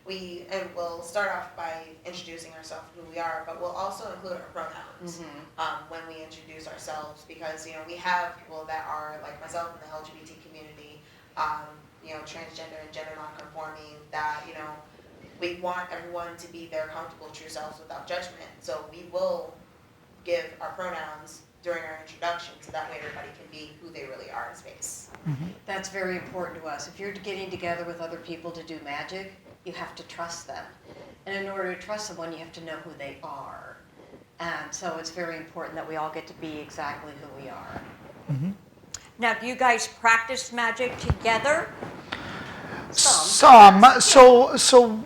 We'll start off by introducing ourselves, who we are, but we'll also include our pronouns when we introduce ourselves, because we have people that are like myself in the LGBT community, transgender and gender non-conforming, that we want everyone to be their comfortable true selves without judgment. So we will give our pronouns during our introduction, so that way everybody can be who they really are in space. That's very important to us. If you're getting together with other people to do magic, you have to trust them. And in order to trust someone, you have to know who they are. And so it's very important that we all get to be exactly who we are. Now, do you guys practice magic together? Some. So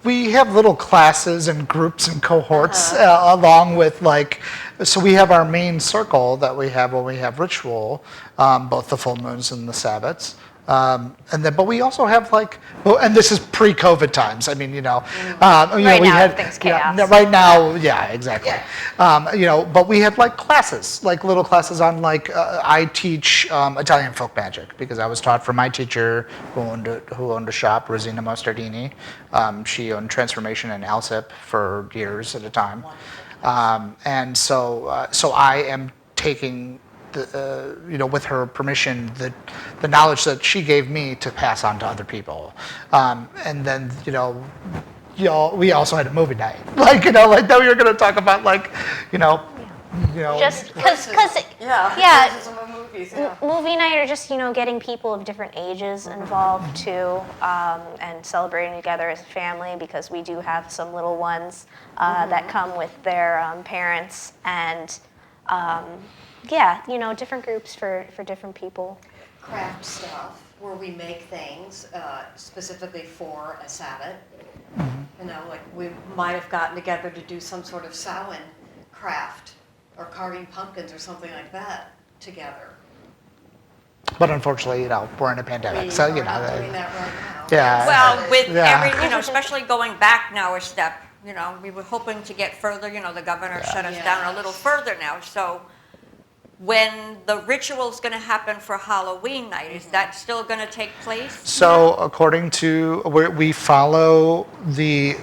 we have little classes and groups and cohorts along with so we have our main circle that we have when we have ritual, both the full moons and the Sabbats. But we also have and this is pre-COVID times. I mean, Right we now, had everything's chaos. right now, yeah, exactly. But we had classes, little classes on I teach Italian folk magic because I was taught from my teacher who owned a shop, Rosina Mostardini. She owned Transformation and Alsip for years at a time, and so I am taking with her permission, the knowledge that she gave me to pass on to other people. And then, we also had a movie night. That we were going to talk about, Just because This is some movies, movie night or just getting people of different ages involved too, and celebrating together as a family, because we do have some little ones that come with their parents, and different groups for different people. Craft stuff where we make things specifically for a Sabbath. We might have gotten together to do some sort of Samhain craft or carving pumpkins or something like that together. But unfortunately, we're in a pandemic, We so are not doing that right now. Yeah. Well, with Yeah. especially going back now a step, we were hoping to get further. The governor shut us down a little further now. So when the ritual's going to happen for Halloween night, is that still going to take place? So according to we follow the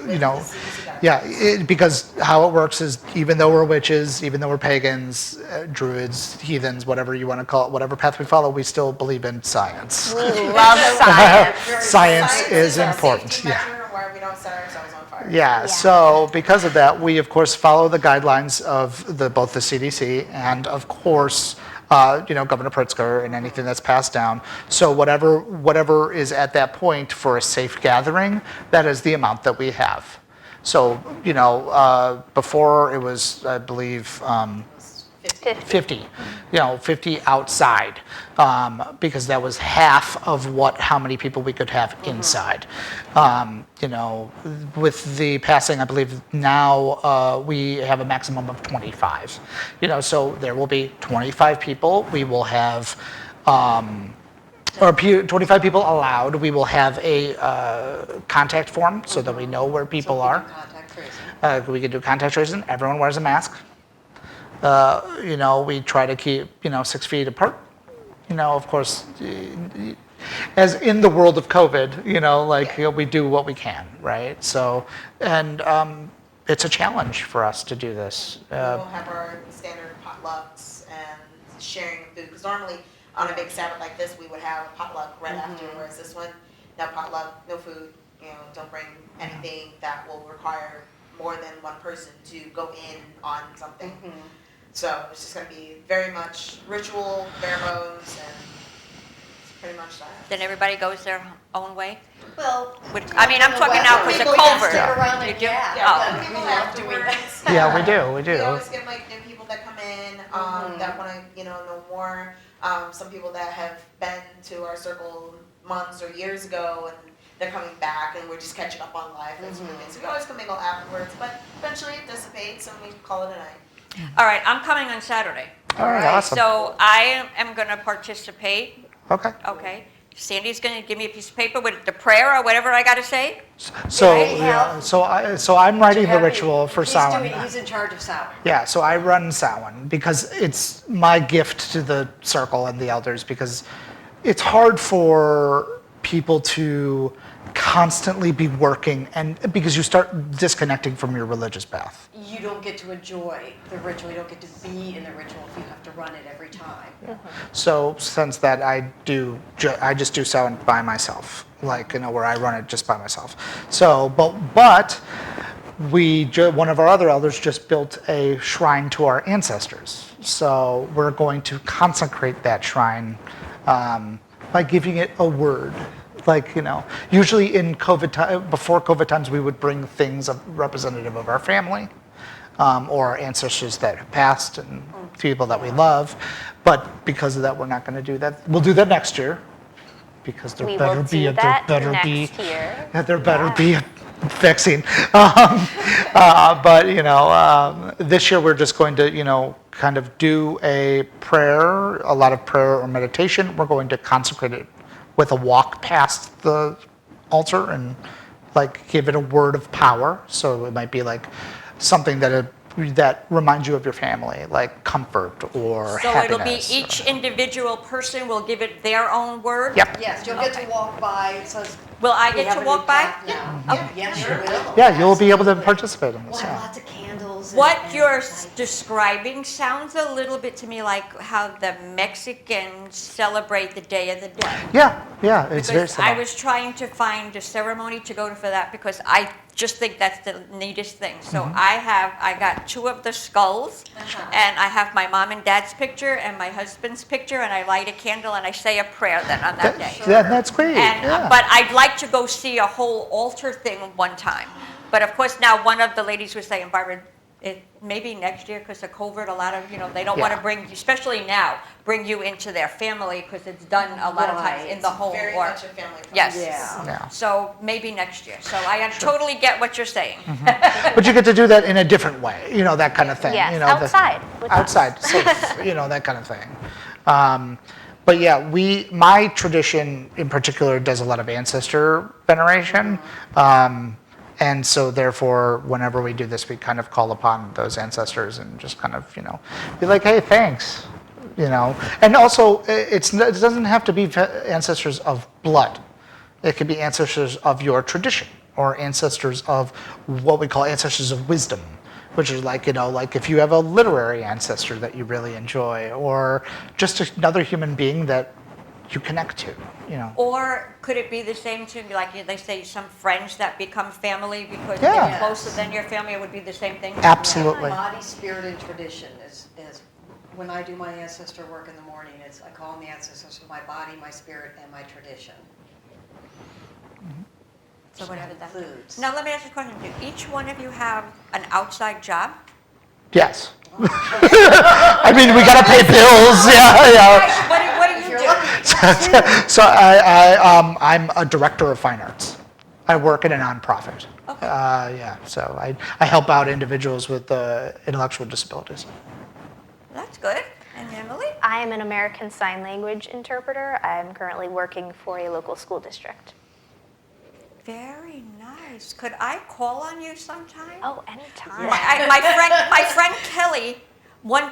because how it works is, even though we're witches, even though we're pagans, druids, heathens, whatever you want to call it, whatever path we follow, we still believe in science. We love science. Science is important. Safety Yeah. measure where we don't set ourselves on fire. Yeah, so because of that, we of course follow the guidelines of both the CDC and of course, Governor Pritzker and anything that's passed down. So whatever is at that point for a safe gathering, that is the amount that we have. So before it was, I believe, 50, 50 outside, because that was half of how many people we could have inside. With the passing, I believe now we have a maximum of 25. So there will be 25 people. We will have, 25 people allowed. We will have a contact form so that we know where people are. Contact tracing. We can do contact tracing. Everyone wears a mask. We try to keep, 6 feet apart. Of course, as in the world of COVID, we do what we can, right? So, and it's a challenge for us to do this. We'll have our standard potlucks and sharing food, because normally on a big Sabbath like this, we would have a potluck right after, whereas this one, no potluck, no food, don't bring anything that will require more than one person to go in on something. So it's just going to be very much ritual, bare bones, and it's pretty much that. Then everybody goes their own way? Well, I'm talking now because of people COVID. stick around and You do? yeah, Oh. People we love doing that. afterwards. Yeah, we do. We always get like new people that come in that want to know more. Some people that have been to our circle months or years ago, and they're coming back, and we're just catching up on life and sort of things. So we always can mingle afterwards, but eventually it dissipates and we call it a night. All right, I'm coming on Saturday. All right, awesome. So I am going to participate. Okay. Okay. Sandy's going to give me a piece of paper with the prayer or whatever I got to say. So, Right, Hal? so I'm writing the ritual for Samhain. He's in charge of Samhain. Yeah, so I run Samhain because it's my gift to the circle and the elders, because it's hard for people to constantly be working, and because you start disconnecting from your religious path. You don't get to enjoy the ritual. You don't get to be in the ritual if you have to run it every time. So since that, I just do Samhain by myself, where I run it just by myself. So, but one of our other elders just built a shrine to our ancestors. So we're going to consecrate that shrine by giving it a word. Usually in COVID time, before COVID times, we would bring things representative of our family, or our ancestors that have passed and people that we love. But because of that, we're not going to do that. We'll do that next year, because there We better will be do a that there next year. better be a vaccine. But this year we're just going to kind of do a prayer, a lot of prayer or meditation. We're going to consecrate it with a walk past the altar and give it a word of power. So it might be something that reminds you of your family, like comfort or So happiness. it'll be each individual person will give it their own word? Yep. Yes, you'll get to walk by. It says Will I we get have to a new walk by? path now. Yes, you will. Yeah, you'll be able to Absolutely. participate in We'll this. have Yeah. lots of candles. What and you're lights. describing sounds a little bit to me like how the Mexicans celebrate the Day of the Dead. Yeah, it's very Because similar. I was trying to find a ceremony to go to for that, because I just think that's the neatest thing. So Mm-hmm. I got 2 of the skulls, and I have my mom and dad's picture and my husband's picture, and I light a candle and I say a prayer then on that day. That's great. And yeah. but I'd like to go see a whole altar thing one time. But of course, now one of the ladies was saying, Barbara, it maybe next year because of COVID, a lot of they don't want to Yeah. bring, especially now, bring you into their family because it's done a lot of times in the home. Very or much a family yes, Yeah. Yeah. So maybe next year. So I totally get what you're saying. But you get to do that in a different way, that kind of thing. Yes, outside. outside with us. Outside, safe, that kind of thing. But yeah, my tradition in particular does a lot of ancestor veneration. And so therefore, whenever we do this, we kind of call upon those ancestors and just kind of, be like, hey, thanks. And also, it doesn't have to be ancestors of blood. It could be ancestors of your tradition, or ancestors of what we call ancestors of wisdom, which is like if you have a literary ancestor that you really enjoy, or just another human being that you connect to, Or could it be the same to, like they say, some friends that become family because Yeah. they're closer than your family? It would be the same thing? Absolutely. Body, spirit, and tradition is when I do my ancestor work in the morning. I call them the ancestors of my body, my spirit, and my tradition. So whatever that includes. Now let me ask you a question. Do each one of you have an outside job? Yes. I mean, we gotta pay bills. Yeah. What do If you you're do? lucky. So I'm a director of fine arts. I work at a nonprofit. Okay. Yeah. So I help out individuals with intellectual disabilities. That's good. And Emily? I am an American Sign Language interpreter. I'm currently working for a local school district. Very nice. Could I call on you sometime? Oh, anytime. My friend Kelly,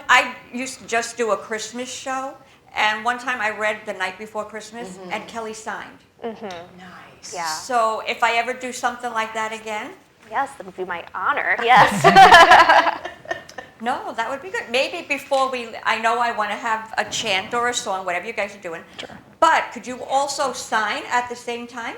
I used to just do a Christmas show, and one time I read the night before Christmas, and Kelly signed. Nice. Yeah. So if I ever do something like that again, Yes, that would be my honor. Yes. no, that would be good. Maybe before I know I want to have a chant or a song, whatever you guys are doing. Sure. But could you also sign at the same time?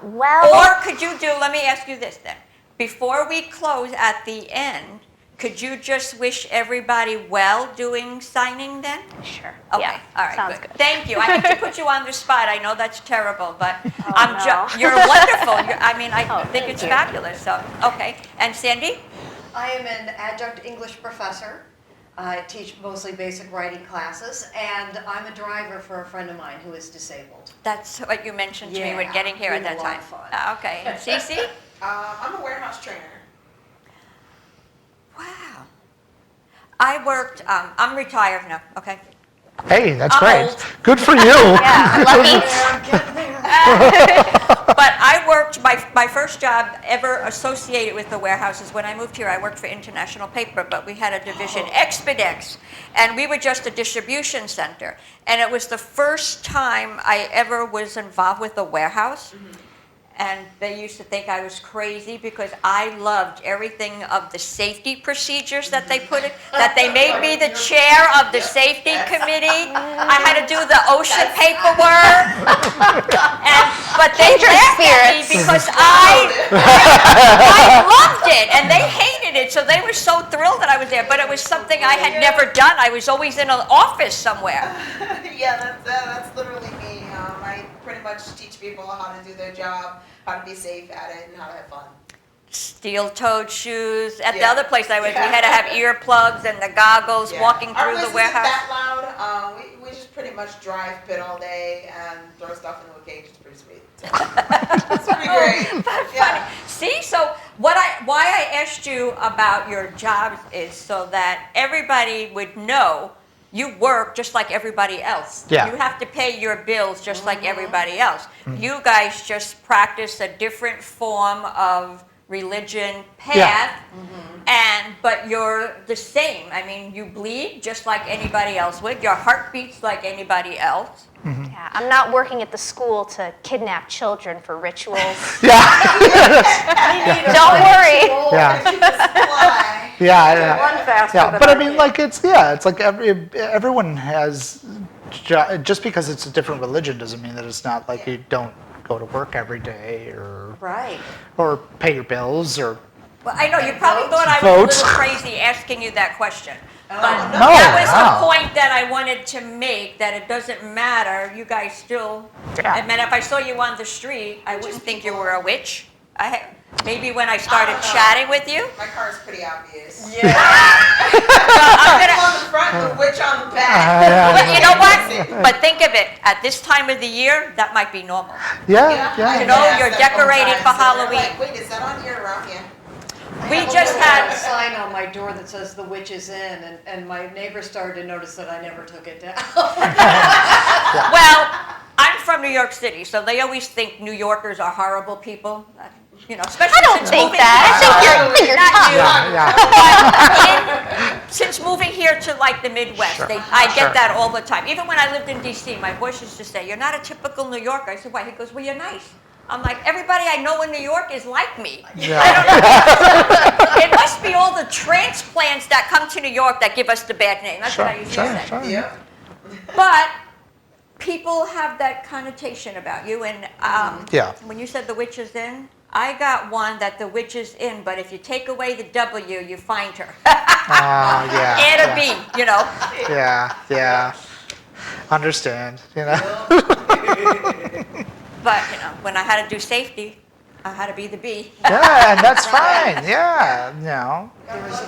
Well, Or could you let me ask you this then. Before we close at the end, could you just wish everybody well doing signing then? sure. Okay, Yeah, all right, sounds good. good. Thank you. I hate to put you on the spot. I know that's terrible, but no. you're wonderful. I Oh, think thank it's you. fabulous. So, okay. And Sandy? I am an adjunct English professor. I teach mostly basic writing classes, and I'm a driver for a friend of mine who is disabled. That's what you mentioned to me when Yeah, getting here at we had that a lot time. of fun. Okay. And Cece? I'm a warehouse trainer. Wow. I worked, I'm retired now, okay? Hey, that's I'm great. old. Good for you. Yeah, lucky. But I worked, my first job ever associated with the warehouses, when I moved here, I worked for International Paper, but we had a division, Expedex, and we were just a distribution center. And it was the first time I ever was involved with a warehouse. And they used to think I was crazy because I loved everything of the safety procedures that they put in, that they made me the chair of the safety committee. I had to do the OSHA paperwork. But they Kindred laughed at me spirits. because I loved it and they hated it. So they were so thrilled that I was there. But it was something I had never done. I was always in an office somewhere. Yeah, that's literally me. I pretty much teach people how to do their job, how to be safe at it, and how to have fun. Steel-toed shoes. At the Yeah. other place I was, we had to have earplugs and the goggles Yeah. walking Our through place the warehouse. isn't that loud. We just pretty much drive pit all day and throw stuff into a cage. It's pretty sweet. So. It's pretty great. Yeah. See, so why I asked you about your jobs is so that everybody would know you work just like everybody else. Yeah. You have to pay your bills just like everybody else. You guys just practice a different form of religion path, but you're the same. I mean, you bleed just like anybody else would. Your heart beats like anybody else. Yeah, I'm not working at the school to kidnap children for rituals. Don't worry. Yeah. Yeah. Run faster Yeah, than but I I mean, can. like it's like everyone has just because it's a different religion doesn't mean that it's not like you don't go to work every day Right. or pay your bills or Well, I know you probably thought I was Votes. a little crazy asking you that question. But No, that was no. the point that I wanted to make, that it doesn't matter. You guys still, Yeah. I mean, if I saw you on the street, I wouldn't think you were a witch. Maybe when I started chatting with you. My car is pretty obvious. Yeah. I'm Witch gonna, on the front, the witch on the back. but you know what? But think of it, at this time of the year, that might be normal. yeah. You know, Yeah, you're that's decorated for sometimes, and they're Halloween. like, wait, is that on here around here? We I just have a had, sign on my door that says "The witch is in," and my neighbor started to notice that I never took it down. well, I'm from New York City, so they always think New Yorkers are horrible people. You know, especially I don't since think moving that. I think you're Not tough. you. Yeah. Since moving here to like the Midwest, Sure. I Sure. get that all the time. Even when I lived in D.C., my boss used to say, "You're not a typical New Yorker." I said, "Why?" He goes, "Well, you're nice." I'm like, everybody I know in New York is like me. Yeah. It must be all the transplants that come to New York that give us the bad name. That's what I used to say. Sure. Yeah. But people have that connotation about you. And Yeah. when you said the witch is in, I got one that the witch is in, but if you take away the W, you find her. Yeah. And a yeah. B, you know. Yeah. Understand, But, you know, when I had to do safety, how to be the bee. Yeah, and that's fine. Yeah, you know.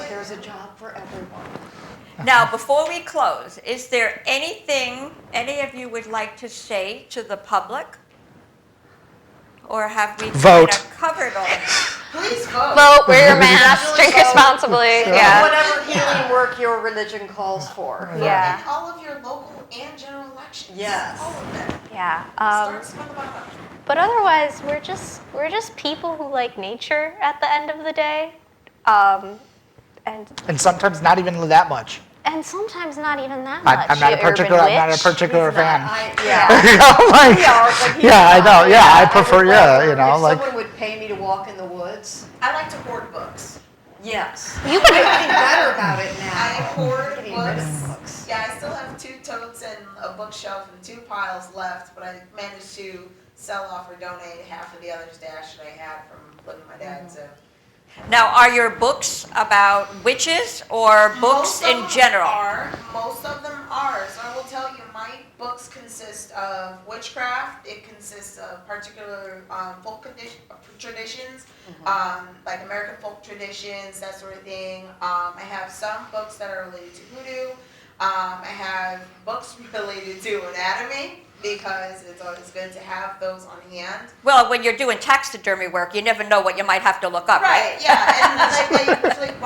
There's a job for everyone. Now, before we close, is there anything any of you would like to say to the public? Or have we kind Vote. of covered all of it? Please vote. Vote, wear your mask, drink responsibly. Yeah. Whatever healing work your religion calls for. Yeah. In all of your local and general elections. Yes. All of them. Yeah. Start from the bottom. But otherwise, we're just people who like nature at the end of the day, and sometimes not even that much. sometimes not even that much. I'm not a You urban particular witch. fan. Yeah. You know, like, We are, but he's yeah, I not. know. Yeah, I would prefer. Yeah, rather- you know, if like. someone would pay me to walk in the woods, I like to hoard books. yes. You I'm could getting better about it now. I hoard Getting rid of books. books. Yeah, I still have 2 totes and a bookshelf and 2 piles left, but I managed to sell off or donate half of the other stash that I had from living with my dad. So Now, are your books about witches or books most of in them general? Most of them are. So I will tell you, my books consist of witchcraft. It consists of particular folk traditions, like American folk traditions, that sort of thing. I have some books that are related to voodoo. I have books related to anatomy, because it's always good to have those on hand. Well, when you're doing taxidermy work, you never know what you might have to look up, right? Right, yeah, and like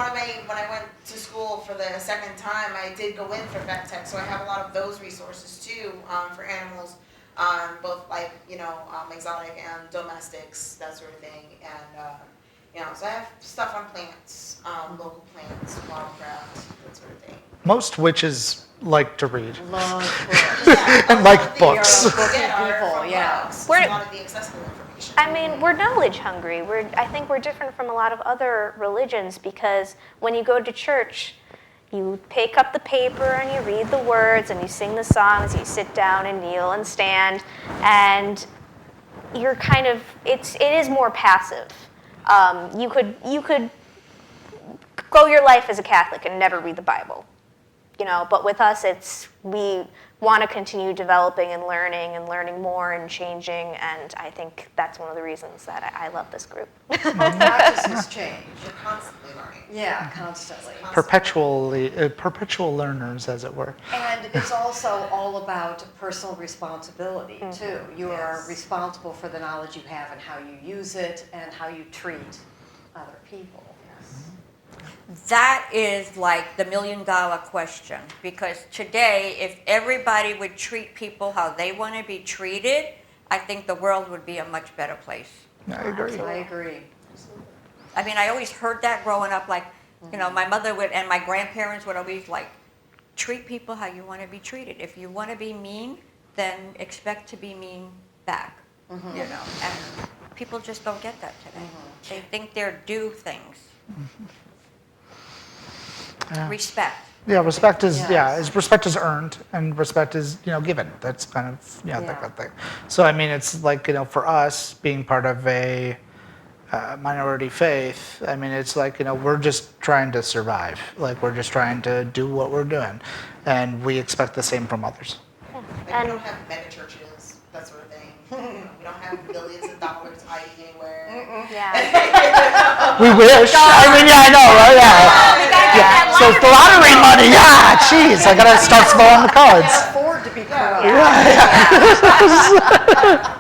when I went to school for the second time, I did go in for vet tech, so I have a lot of those resources too, for animals, both like, exotic and domestics, that sort of thing, and, so I have stuff on plants, local plants, wildcraft, that sort of thing. Most witches like to read. Love books. Yeah, And a like lot of the, books. Books get and are people, from yeah. books. We're- A lot of the accessible information. I mean, we're knowledge hungry. I think we're different from a lot of other religions because when you go to church, you pick up the paper and you read the words and you sing the songs, you sit down and kneel and stand, and you're kind of, it is more passive. You could go your life as a Catholic and never read the Bible, but with us, we want to continue developing and learning more and changing, and I think that's one of the reasons that I love this group. Practices change. You're constantly learning. Yeah, constantly. Perpetual learners, as it were. And it's also all about personal responsibility, too. You are responsible for the knowledge you have and how you use it and how you treat other people. That is like the $1 million question, because today, if everybody would treat people how they want to be treated, I think the world would be a much better place. I agree. I agree. I mean, I always heard that growing up, like, my mother would, and my grandparents would always like, treat people how you want to be treated. If you want to be mean, then expect to be mean back, and people just don't get that today. They think they're due things. Yeah. Respect. Yeah, respect is Yes. respect is earned and respect is given. That's kind of that kind of thing. So I mean, it's like for us being part of a minority faith. I mean, it's like we're just trying to survive. Like we're just trying to do what we're doing, and we expect the same from others. Like And- we don't have mega churches, that sort of thing. We don't have billions of dollars hiding anywhere. Yeah. We wish. I mean, yeah, I know, right? Yeah. So it's the lottery money. Yeah, jeez, I gotta start throwing the cards. Can't afford to be corrupt.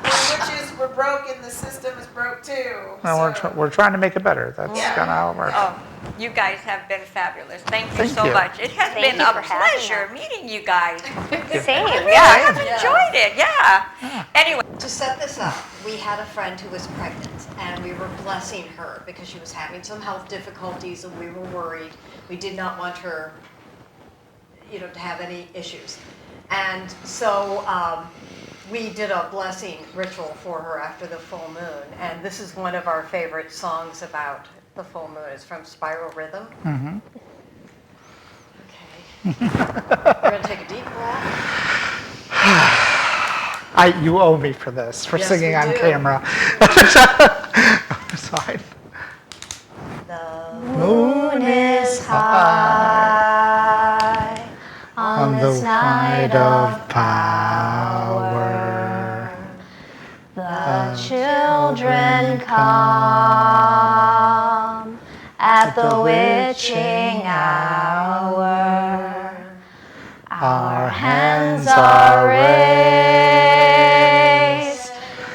Which is, we're broke and the system is broke too. And so. we're trying to make it better. That's kind of how it works. Oh, you guys have been fabulous. Thank you Thank so you. much. It has Thank been you a for having pleasure us. meeting you guys. Same. Yeah, I've Yeah. enjoyed it. Yeah. Anyway, To set this up, we had a friend who was pregnant, and we were blessing her because she was having some health difficulties, and we were worried. We did not want her, to have any issues. And so we did a blessing ritual for her after the full moon, and this is one of our favorite songs about the full moon. It's from Spiral Rhythm. Mm-hmm. Okay. We're going to take a deep breath. You owe me for this, for Yes, singing we on do. camera. It's fine. The Moon is high on the night of power. The children come at the witching hour. Our hands are raised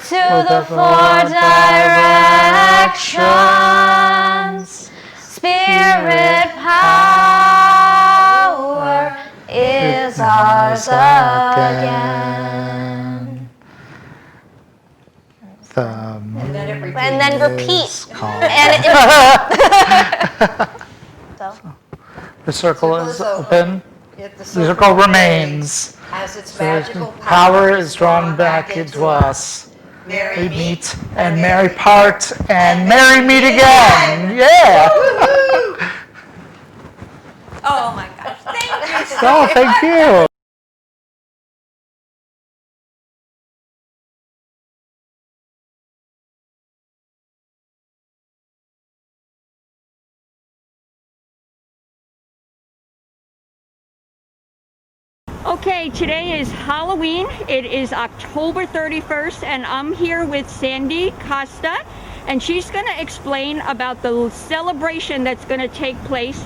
to the four directions. Spirit power is ours again. And then it repeats. And then repeat. So. The circle is open. Yet The circle remains. as its The magical power is drawn back into us. We Merry meet and merry part and merry meet again. Yeah. Oh my gosh, thank you. Oh, thank you. Okay, today is Halloween. It is October 31st, and I'm here with Sandy Costa, and she's going to explain about the celebration that's going to take place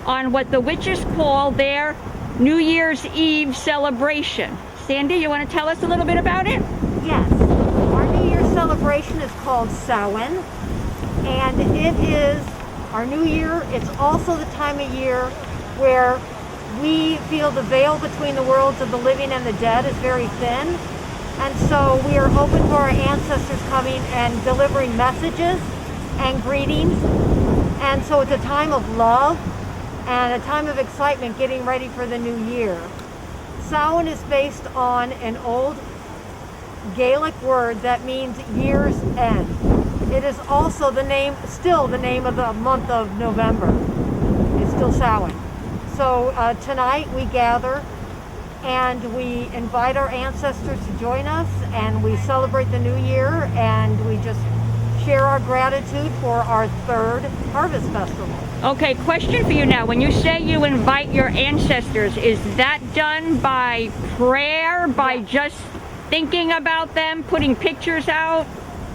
on what the witches call their New Year's Eve celebration. Sandy, you want to tell us a little bit about it? Yes. Our New Year's celebration is called Samhain, and it is our New Year. It's also the time of year where we feel the veil between the worlds of the living and the dead is very thin. And so we are open to our ancestors coming and delivering messages and greetings. And so it's a time of love and a time of excitement getting ready for the new year. Samhain is based on an old Gaelic word that means year's end. It is also still the name of the month of November. It's still Samhain. So tonight we gather and we invite our ancestors to join us, and we celebrate the new year, and we just share our gratitude for our third Harvest Festival. Okay, question for you now. When you say you invite your ancestors, is that done by prayer, by just thinking about them, putting pictures out?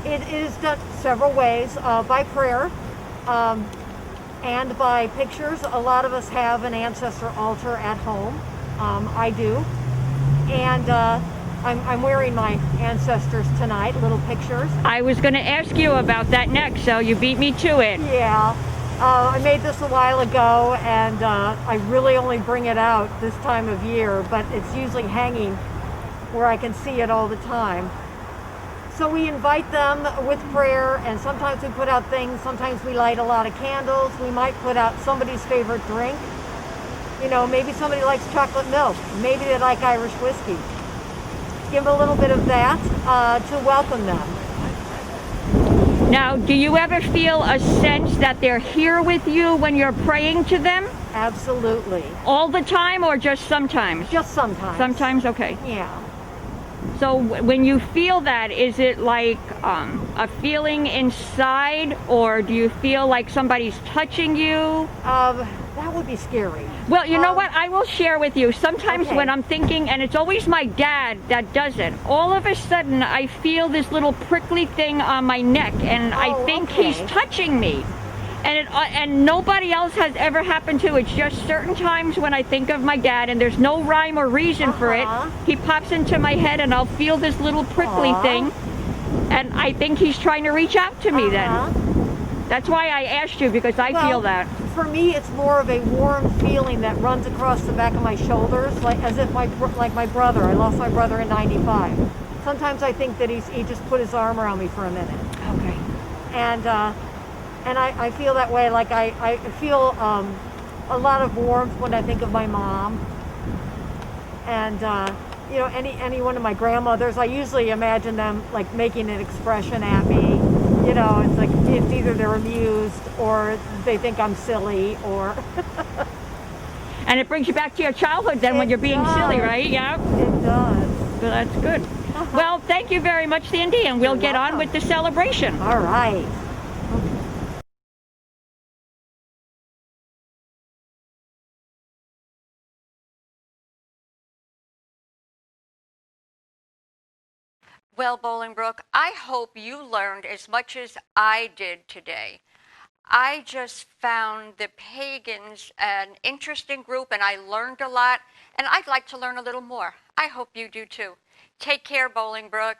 It is done several ways, by prayer and by pictures. A lot of us have an ancestor altar at home. I do. And I'm wearing my ancestors tonight, little pictures. I was going to ask you about that next, so you beat me to it. Yeah. I made this a while ago, and I really only bring it out this time of year, but it's usually hanging where I can see it all the time. So we invite them with prayer, and sometimes we put out things. Sometimes we light a lot of candles. We might put out somebody's favorite drink. You know, maybe somebody likes chocolate milk. Maybe they like Irish whiskey. Give them a little bit of that to welcome them. Now, do you ever feel a sense that they're here with you when you're praying to them? Absolutely. All the time or just sometimes? Just sometimes. Sometimes, okay. Yeah. So when you feel that, is it like a feeling inside, or do you feel like somebody's touching you? That would be scary. Well, you know what? I will share with you. Sometimes Okay. when I'm thinking, and it's always my dad that does it, all of a sudden I feel this little prickly thing on my neck, and I think he's touching me. And nobody else has ever happened to. It's just certain times when I think of my dad, and there's no rhyme or reason for it. He pops into my head, and I'll feel this little prickly thing, and I think he's trying to reach out to me then. That's why I asked you, because I feel that. For me, it's more of a warm feeling that runs across the back of my shoulders, like as if like my brother. I lost my brother in '95. Sometimes I think that he just put his arm around me for a minute. Okay. And I feel that way. Like I feel a lot of warmth when I think of my mom. And you know, any one of my grandmothers, I usually imagine them like making an expression at me. You know, it's like it's either they're amused or they think I'm silly, or And it brings you back to your childhood then when It you're being silly, does. right? Yeah. it does. So that's good. Well, thank you very much, Sandy, and we'll get on with the celebration. All right. Well, Bolingbrook, I hope you learned as much as I did today. I just found the Pagans an interesting group and I learned a lot, and I'd like to learn a little more. I hope you do too. Take care, Bolingbrook.